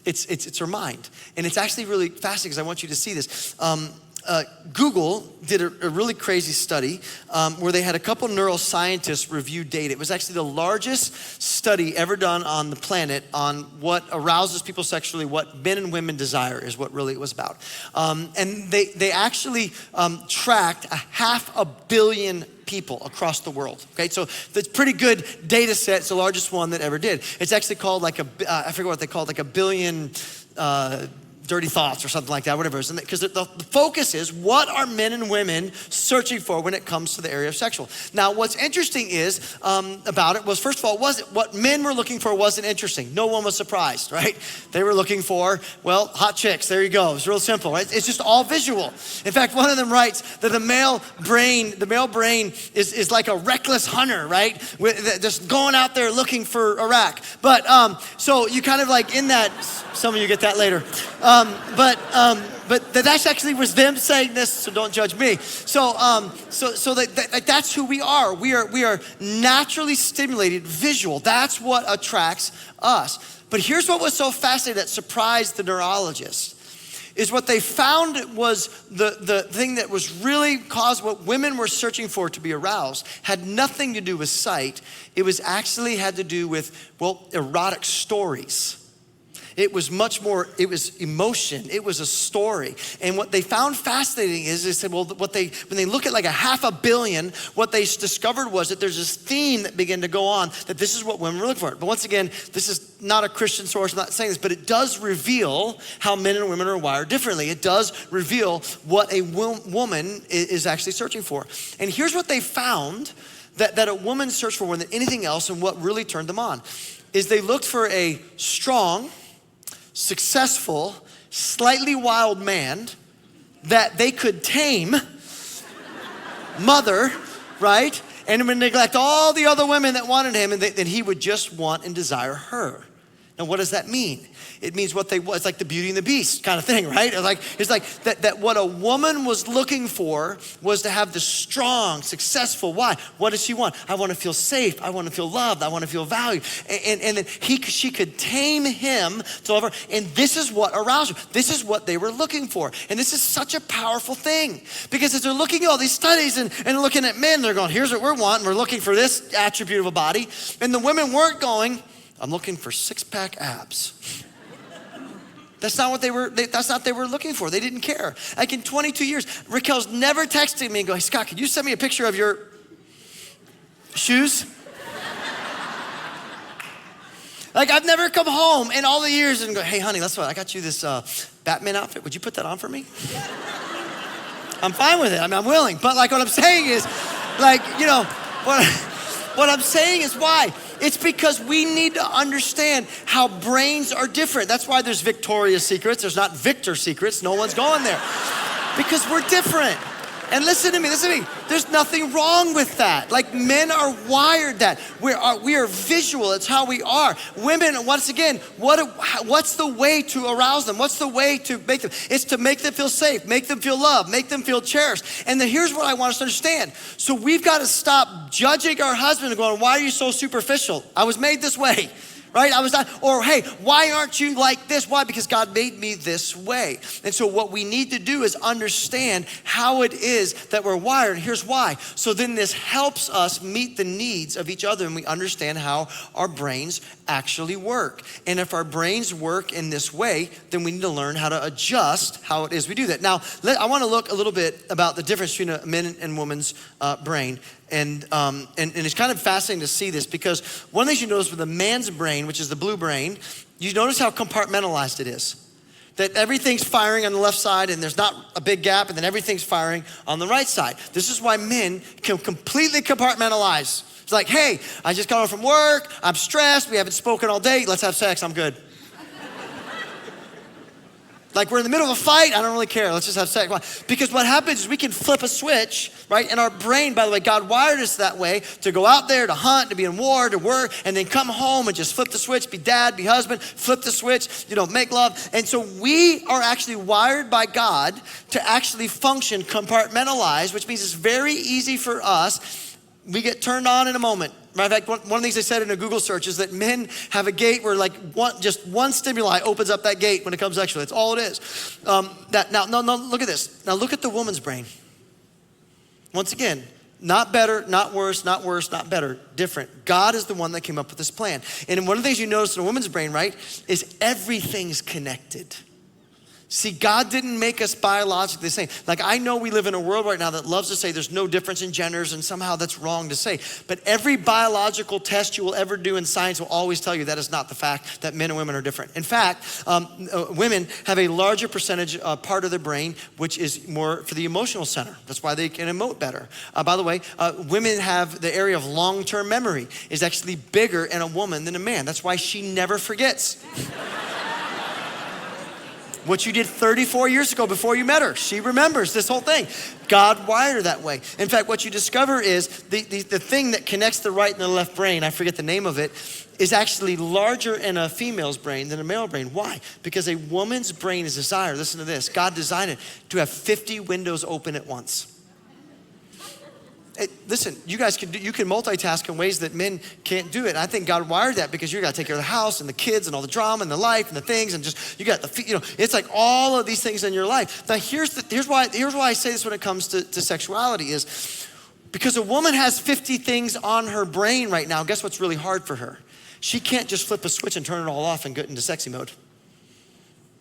It's her mind. And it's actually really fascinating because I want you to see this. Google did a really crazy study where they had a couple neuroscientists review data. It was actually the largest study ever done on the planet on what arouses people sexually, what men and women desire is what really it was about. And they actually tracked 500 million people across the world, okay? So that's a pretty good data set. It's the largest one that ever did. It's actually called I forget what they called, like a billion dirty thoughts or something like that, whatever it is. Because the focus is, what are men and women searching for when it comes to the area of sexual? Now, what's interesting is about it was, first of all, what men were looking for wasn't interesting. No one was surprised, right? They were looking for, well, hot chicks. There you go. It's real simple, right? It's just all visual. In fact, one of them writes that the male brain is like a reckless hunter, right? Just going out there looking for a rack. But so you kind of like in that, some of you get that later. But that actually was them saying this, so don't judge me. So that's who we are. We are naturally stimulated, visual. That's what attracts us. But here's what was so fascinating that surprised the neurologist, is what they found was the thing that was really caused what women were searching for to be aroused had nothing to do with sight. It was actually had to do with, well, erotic stories. It was much more, it was emotion. It was a story. And what they found fascinating is they said, well, when they look at like 500 million, what they discovered was that there's this theme that began to go on, that this is what women were looking for. But once again, this is not a Christian source, I'm not saying this, but it does reveal how men and women are wired differently. It does reveal what a woman is actually searching for. And here's what they found that a woman searched for more than anything else, and what really turned them on, is they looked for a strong, successful, slightly wild man that they could tame, mother, right? And would neglect all the other women that wanted him, and then he would just want and desire her. Now, what does that mean? It means it's like the Beauty and the Beast kind of thing, right? It's like that what a woman was looking for was to have the strong, successful. Why? What does she want? I want to feel safe. I want to feel loved. I want to feel valued. And then she could tame him to love her. And this is what aroused her. This is what they were looking for. And this is such a powerful thing, because as they're looking at all these studies and looking at men, they're going, here's what we're wanting. We're looking for this attribute of a body. And the women weren't going, I'm looking for six-pack abs. That's not what they were looking for. They didn't care. Like in 22 years, Raquel's never texted me and go, hey, Scott, could you send me a picture of your shoes? Like, I've never come home in all the years and go, hey, honey, that's what, I got you this Batman outfit. Would you put that on for me? I'm fine with it. I mean, I'm willing. But like what I'm saying is, like, you know, what I'm saying is why? It's because we need to understand how brains are different. That's why there's Victoria's Secrets. There's not Victor Secrets. No one's going there. Because we're different. And listen to me. There's nothing wrong with that. Like, men are wired that. We are visual. It's how we are. Women, once again, what's the way to arouse them? What's the way to make them? It's to make them feel safe, make them feel loved, make them feel cherished. And then here's what I want us to understand. So we've got to stop judging our husband and going, why are you so superficial? I was made this way. Right? I was not, or hey, why aren't you like this? Why? Because God made me this way. And so what we need to do is understand how it is that we're wired. And here's why. So then this helps us meet the needs of each other, and we understand how our brains actually work. And if our brains work in this way, then we need to learn how to adjust how it is we do that. Now, I want to look a little bit about the difference between a man and woman's brain. And it's kind of fascinating to see this, because one of the things you notice with a man's brain, which is the blue brain, you notice how compartmentalized it is. That everything's firing on the left side and there's not a big gap, and then everything's firing on the right side. This is why men can completely compartmentalize. It's like, hey, I just got home from work, I'm stressed, we haven't spoken all day, let's have sex, I'm good. Like, we're in the middle of a fight, I don't really care, let's just have sex. Why? Because what happens is we can flip a switch, right? And our brain, by the way, God wired us that way, to go out there, to hunt, to be in war, to work, and then come home and just flip the switch, be dad, be husband, flip the switch, make love. And so we are actually wired by God to actually function compartmentalized, which means it's very easy for us. We get turned on in a moment. Matter of fact, one of the things they said in a Google search is that men have a gate where just one stimuli opens up that gate when it comes sexually. That's all it is. Now, look at this. Now look at the woman's brain. Once again, not better, not worse, not better, different. God is the one that came up with this plan. And one of the things you notice in a woman's brain, right, is everything's connected. See, God didn't make us biologically the same. Like, I know we live in a world right now that loves to say there's no difference in genders, and somehow that's wrong to say. But every biological test you will ever do in science will always tell you that is not the fact, that men and women are different. In fact, women have a larger percentage part of their brain, which is more for the emotional center. That's why they can emote better. By the way, women have the area of long-term memory is actually bigger in a woman than a man. That's why she never forgets. What you did 34 years ago before you met her. She remembers this whole thing. God wired her that way. In fact, what you discover is the thing that connects the right and the left brain, I forget the name of it, is actually larger in a female's brain than a male brain. Why? Because a woman's brain is designed, listen to this, God designed it to have 50 windows open at once. Listen, you guys can multitask in ways that men can't do it. And I think God wired that because you got to take care of the house and the kids and all the drama and the life and the things and just you got it's like all of these things in your life. Now here's why I say this when it comes to sexuality is because a woman has 50 things on her brain right now. Guess what's really hard for her? She can't just flip a switch and turn it all off and get into sexy mode.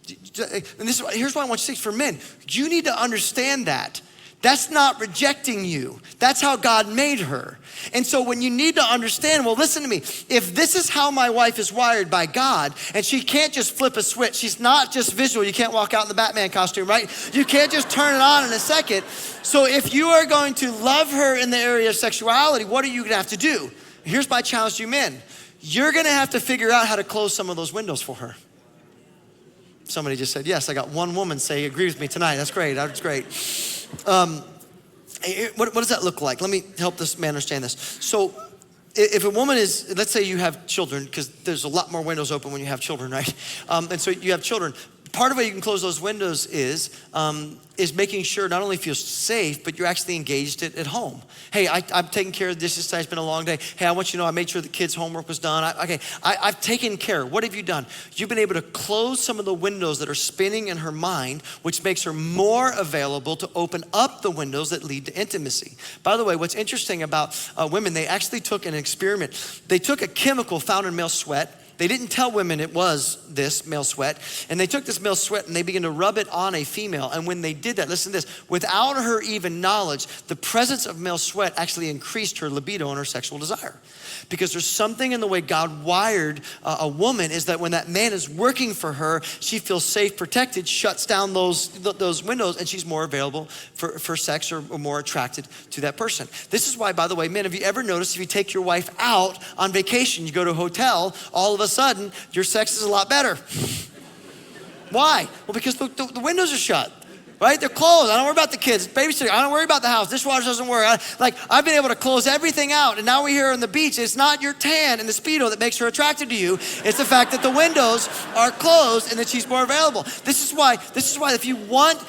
And here's why I want you to say for men, you need to understand that. That's not rejecting you. That's how God made her. And so when you need to understand, well, listen to me. If this is how my wife is wired by God, and she can't just flip a switch, she's not just visual. You can't walk out in the Batman costume, right? You can't just turn it on in a second. So if you are going to love her in the area of sexuality, what are you gonna have to do? Here's my challenge to you men. You're gonna have to figure out how to close some of those windows for her. Somebody just said, yes, I got one woman say agree with me tonight. That's great, that's great. What does that look like? Let me help this man understand this. So if a woman is, let's say you have children, because there's a lot more windows open when you have children, right? And so you have children. Part of the way you can close those windows is making sure not only you feel safe, but you're actually engaged at home. Hey, I'm taking care of the dishes tonight. It's been a long day. Hey, I want you to know I made sure the kids' homework was done. I've taken care. What have you done? You've been able to close some of the windows that are spinning in her mind, which makes her more available to open up the windows that lead to intimacy. By the way, what's interesting about women, they actually took an experiment. They took a chemical found in male sweat. They didn't tell women it was this male sweat. And they took this male sweat and they began to rub it on a female. And when they did that, listen to this, without her even knowledge, the presence of male sweat actually increased her libido and her sexual desire. Because there's something in the way God wired a woman is that when that man is working for her, she feels safe, protected, shuts down those windows, and she's more available for sex or more attracted to that person. This is why, by the way, men, have you ever noticed if you take your wife out on vacation, you go to a hotel, all of a sudden, your sex is a lot better. Why? Well, because the windows are shut. Right? They're closed. I don't worry about the kids. Babysitter. I don't worry about the house. Dishwasher doesn't work. I've been able to close everything out. And now we're here on the beach. It's not your tan and the Speedo that makes her attracted to you. It's the fact that the windows are closed and that she's more available. This is why if you want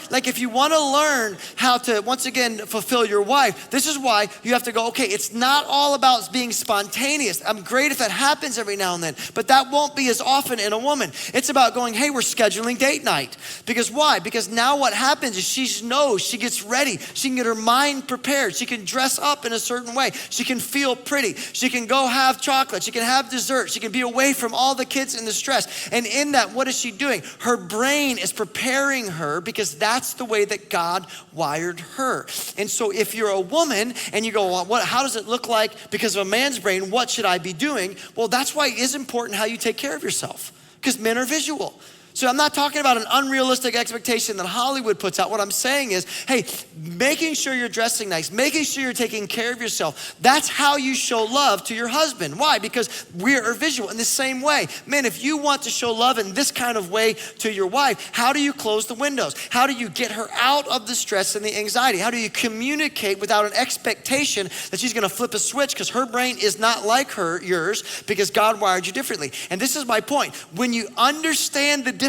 to learn how to, once again, fulfill your wife, this is why you have to go, okay, it's not all about being spontaneous. I'm great if that happens every now and then, but that won't be as often in a woman. It's about going, hey, we're scheduling date night. Because why? Because now what happens is she knows, she gets ready, she can get her mind prepared, she can dress up in a certain way, she can feel pretty, she can go have chocolate, she can have dessert, she can be away from all the kids and the stress. And in that, what is she doing? Her brain is preparing her because that's the way that God wired her. And so if you're a woman and you go, well, how does it look like because of a man's brain, what should I be doing? Well, that's why it is important how you take care of yourself, because men are visual. So I'm not talking about an unrealistic expectation that Hollywood puts out. What I'm saying is, hey, making sure you're dressing nice, making sure you're taking care of yourself. That's how you show love to your husband. Why? Because we are visual in the same way. Man, if you want to show love in this kind of way to your wife, how do you close the windows? How do you get her out of the stress and the anxiety? How do you communicate without an expectation that she's gonna flip a switch because her brain is not like yours because God wired you differently? And this is my point. When you understand the differences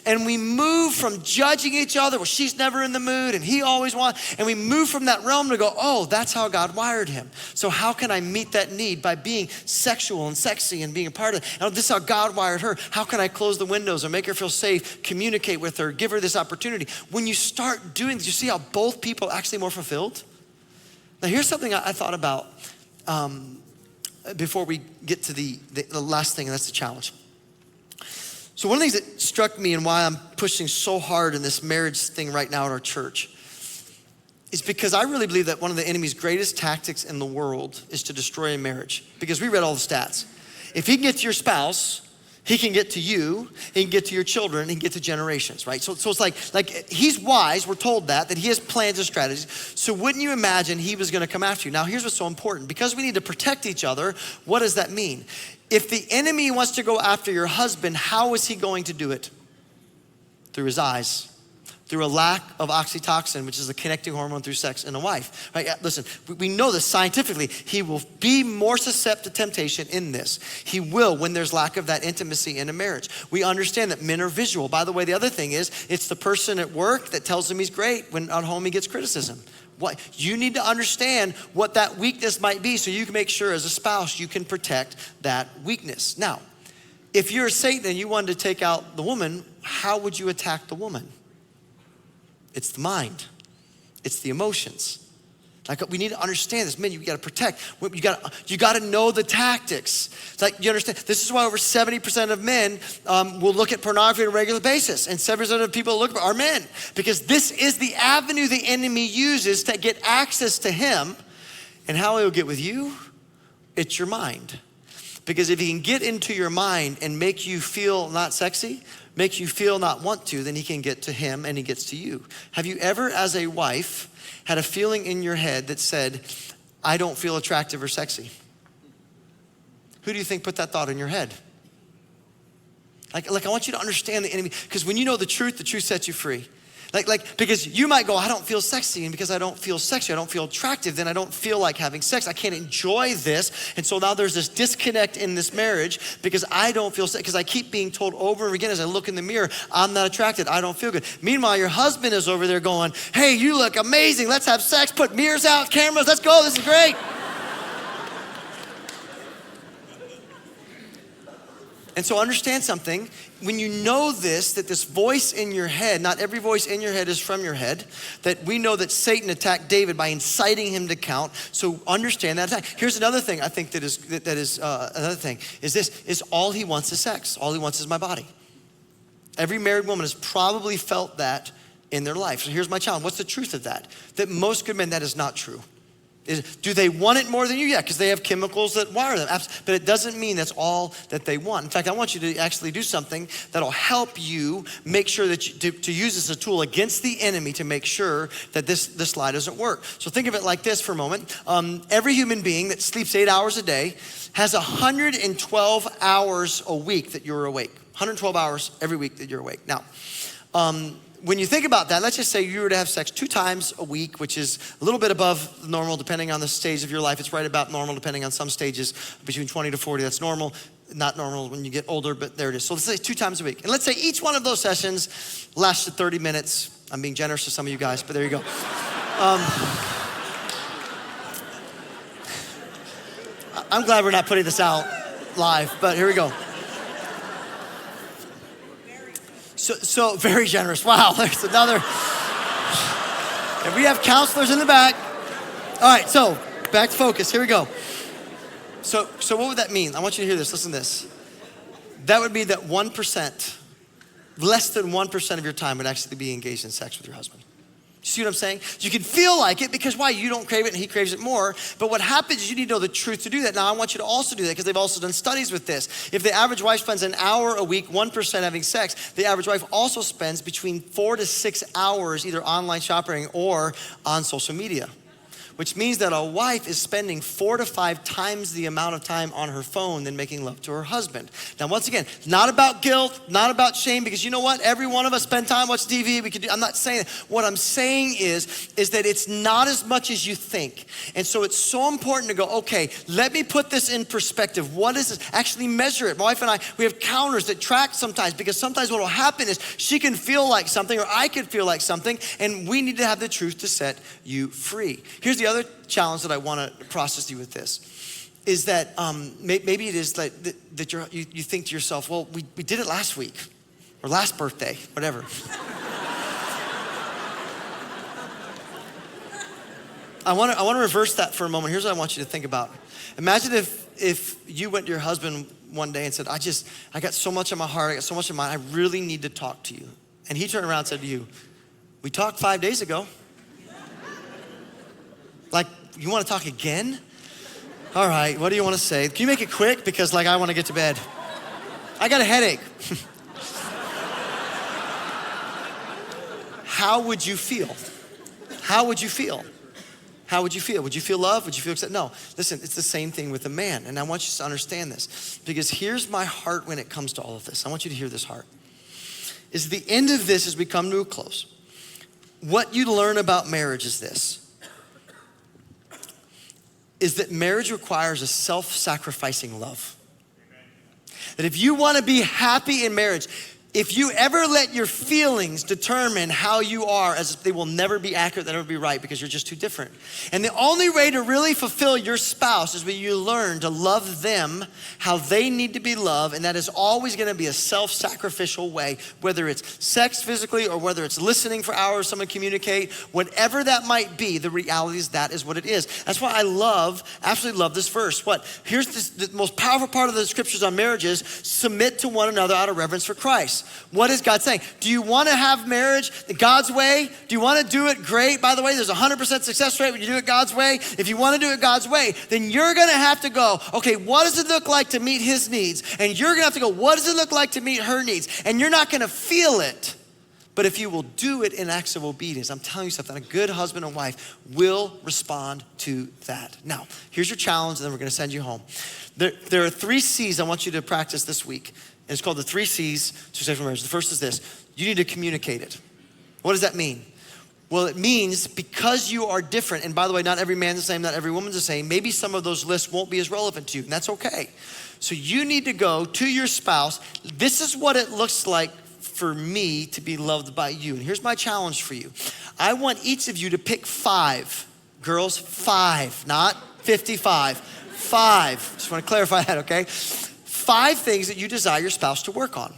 and we move from judging each other, well, she's never in the mood and he always wants, and we move from that realm to go, oh, that's how God wired him. So how can I meet that need? By being sexual and sexy and being a part of it. And this is how God wired her. How can I close the windows or make her feel safe, communicate with her, give her this opportunity? When you start doing this, you see how both people are actually more fulfilled? Now here's something I thought about before we get to the last thing, and that's the challenge. So one of the things that struck me and why I'm pushing so hard in this marriage thing right now at our church is because I really believe that one of the enemy's greatest tactics in the world is to destroy a marriage. Because we read all the stats. If he can get to your spouse, he can get to you, he can get to your children, he can get to generations, right? So it's like he's wise, we're told that he has plans and strategies. So wouldn't you imagine he was gonna come after you? Now here's what's so important. Because we need to protect each other, what does that mean? If the enemy wants to go after your husband, how is he going to do it? Through his eyes. Through a lack of oxytocin, which is a connecting hormone through sex in a wife. Right? Listen, we know this scientifically. He will be more susceptible to temptation in this. He will when there's lack of that intimacy in a marriage. We understand that men are visual. By the way, the other thing is, it's the person at work that tells him he's great when at home he gets criticism. What you need to understand what that weakness might be so you can make sure as a spouse you can protect that weakness. Now, if you're Satan and you wanted to take out the woman, how would you attack the woman? It's the mind. It's the emotions. Like we need to understand this. Men, you gotta protect. You gotta know the tactics. It's like you understand, this is why over 70% of men will look at pornography on a regular basis. And 70% of people look are men. Because this is the avenue the enemy uses to get access to him. And how he'll get with you, it's your mind. Because if he can get into your mind and make you feel not sexy, make you feel not want to, then he can get to him and he gets to you. Have you ever, as a wife, had a feeling in your head that said, I don't feel attractive or sexy? Who do you think put that thought in your head? Like I want you to understand the enemy, because when you know the truth sets you free. Because you might go, I don't feel sexy, and because I don't feel sexy, I don't feel attractive, then I don't feel like having sex. I can't enjoy this. And so now there's this disconnect in this marriage because I don't feel sexy, because I keep being told over and again as I look in the mirror, I'm not attracted, I don't feel good. Meanwhile, your husband is over there going, hey, you look amazing, let's have sex, put mirrors out, cameras, let's go, this is great. And so understand something, when you know this, that this voice in your head, not every voice in your head is from your head, that we know that Satan attacked David by inciting him to count, so understand that attack. Here's another thing I think that is another thing, is this, is all he wants is sex. All he wants is my body. Every married woman has probably felt that in their life. So here's my challenge, what's the truth of that? That most good men, that is not true. Do they want it more than you? Yeah, because they have chemicals that wire them. But it doesn't mean that's all that they want. In fact, I want you to actually do something that'll help you make sure that to use this as a tool against the enemy to make sure that this lie doesn't work. So think of it like this for a moment. Every human being that sleeps 8 hours a day has 112 hours a week that you're awake. 112 hours every week that you're awake. Now, when you think about that, let's just say you were to have sex 2 times a week, which is a little bit above normal depending on the stage of your life. It's right about normal depending on some stages between 20 to 40. That's normal, not normal when you get older, but there it is. So let's say 2 times a week. And let's say each one of those sessions lasted 30 minutes. I'm being generous to some of you guys, but there you go. I'm glad we're not putting this out live, but here we go. So very generous. Wow, there's another. And we have counselors in the back. All right, so back to focus. Here we go. So what would that mean? I want you to hear this. Listen to this. That would mean that 1%, less than 1% of your time would actually be engaged in sex with your husband. You see what I'm saying? You can feel like it because why? You don't crave it and he craves it more. But what happens is you need to know the truth to do that. Now I want you to also do that because they've also done studies with this. If the average wife spends an hour a week, 1% having sex, the average wife also spends between 4 to 6 hours either online shopping or on social media. Which means that a wife is spending 4 to 5 times the amount of time on her phone than making love to her husband. Now, once again, not about guilt, not about shame, because you know what? Every one of us spend time watching TV. We could do. I'm not saying that. What I'm saying is that it's not as much as you think. And so it's so important to go, okay, let me put this in perspective. What is this? Actually measure it. My wife and I, we have counters that track sometimes, because sometimes what will happen is she can feel like something or I could feel like something, and we need to have the truth to set you free. Here's the other challenge that I want to process you with this is that maybe it is that you think to yourself, well, we did it last week or last birthday, whatever. I want to reverse that for a moment. Here's what I want you to think about. Imagine if you went to your husband one day and said, I got so much on my heart, I got so much in my mind, I really need to talk to you. And he turned around and said to you, we talked 5 days ago. Like, you want to talk again? All right, what do you want to say? Can you make it quick? Because like, I want to get to bed. I got a headache. How would you feel? How would you feel? How would you feel? Would you feel love? Would you feel accepted? No, listen, it's the same thing with a man. And I want you to understand this, because here's my heart when it comes to all of this. I want you to hear this heart. Is the end of this as we come to a close. What you learn about marriage is this, is that marriage requires a self-sacrificing love. That if you want to be happy in marriage, if you ever let your feelings determine how you are, as they will never be accurate, they'll never be right, because you're just too different. And the only way to really fulfill your spouse is when you learn to love them how they need to be loved, and that is always gonna be a self-sacrificial way, whether it's sex physically or whether it's listening for hours, someone communicate, whatever that might be, the reality is that is what it is. That's why I absolutely love this verse. Here's the most powerful part of the scriptures on marriages: submit to one another out of reverence for Christ. What is God saying? Do you want to have marriage God's way? Do you want to do it great? By the way, there's a 100% success rate when you do it God's way. If you want to do it God's way, then you're going to have to go, okay, what does it look like to meet his needs? And you're going to have to go, what does it look like to meet her needs? And you're not going to feel it. But if you will do it in acts of obedience, I'm telling you something, a good husband and wife will respond to that. Now, here's your challenge, and then we're going to send you home. There are 3 C's I want you to practice this week. And it's called the 3 C's to successful marriage. The first is this: you need to communicate it. What does that mean? Well, it means because you are different, and by the way, not every man's the same, not every woman's the same, maybe some of those lists won't be as relevant to you, and that's okay. So you need to go to your spouse, this is what it looks like for me to be loved by you. And here's my challenge for you. I want each of you to pick 5. Girls, 5, not 55. 5. Just want to clarify that, okay? 5 things that you desire your spouse to work on.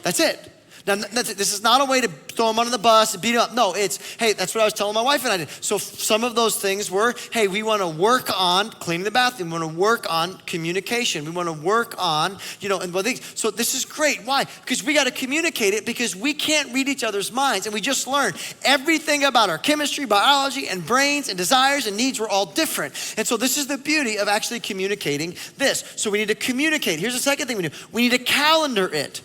That's it. Now, this is not a way to throw them under the bus and beat them up. No, it's, hey, that's what I was telling my wife and I did. So some of those things were, hey, we want to work on cleaning the bathroom. We want to work on communication. We want to work on, and things. So this is great. Why? Because we got to communicate it, because we can't read each other's minds. And we just learned everything about our chemistry, biology, and brains and desires and needs were all different. And so this is the beauty of actually communicating this. So we need to communicate. Here's the second thing we do. We need to calendar it.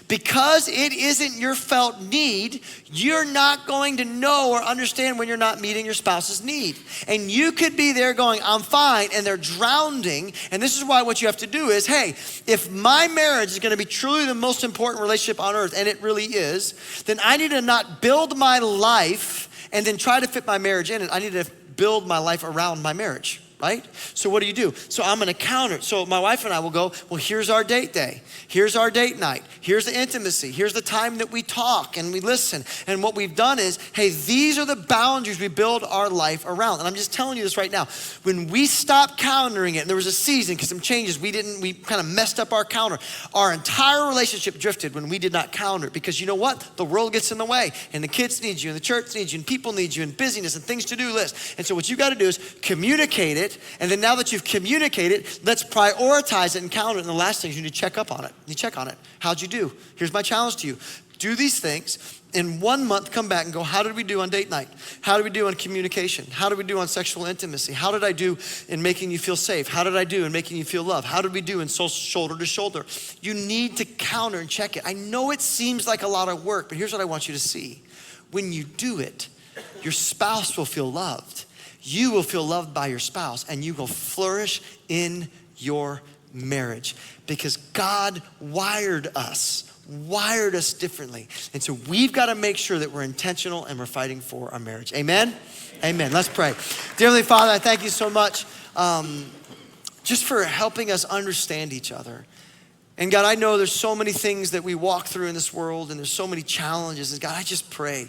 Because it isn't your felt need, you're not going to know or understand when you're not meeting your spouse's need. And you could be there going, I'm fine, and they're drowning. And this is why what you have to do is, hey, if my marriage is going to be truly the most important relationship on earth, and it really is, then I need to not build my life and then try to fit my marriage in it. I need to build my life around my marriage. Right? So what do? So I'm gonna counter it. So my wife and I will go, well, here's our date day. Here's our date night. Here's the intimacy. Here's the time that we talk and we listen. And what we've done is, hey, these are the boundaries we build our life around. And I'm just telling you this right now. When we stopped countering it, and there was a season, because some changes, we kind of messed up our counter. Our entire relationship drifted when we did not counter it, because you know what? The world gets in the way, and the kids need you, and the church needs you, and people need you, and busyness, and things to do list. And so what you gotta do is communicate it. And then now that you've communicated, let's prioritize it and counter it. And the last thing is you need to check up on it. You check on it. How'd you do? Here's my challenge to you. Do these things. In 1 month, come back and go, how did we do on date night? How did we do on communication? How did we do on sexual intimacy? How did I do in making you feel safe? How did I do in making you feel loved? How did we do in shoulder to shoulder? You need to counter and check it. I know it seems like a lot of work, but here's what I want you to see. When you do it, your spouse will feel loved. You will feel loved by your spouse, and you will flourish in your marriage, because God wired us differently. And so we've got to make sure that we're intentional and we're fighting for our marriage. Amen? Amen. Let's pray. Dear Heavenly Father, I thank you so much just for helping us understand each other. And God, I know there's so many things that we walk through in this world, and there's so many challenges. And God, I just pray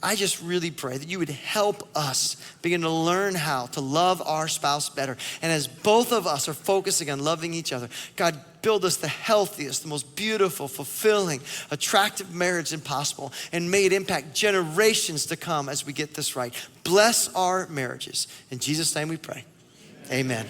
I just really pray that you would help us begin to learn how to love our spouse better. And as both of us are focusing on loving each other, God, build us the healthiest, the most beautiful, fulfilling, attractive marriage impossible, and may it impact generations to come as we get this right. Bless our marriages. In Jesus' name we pray. Amen.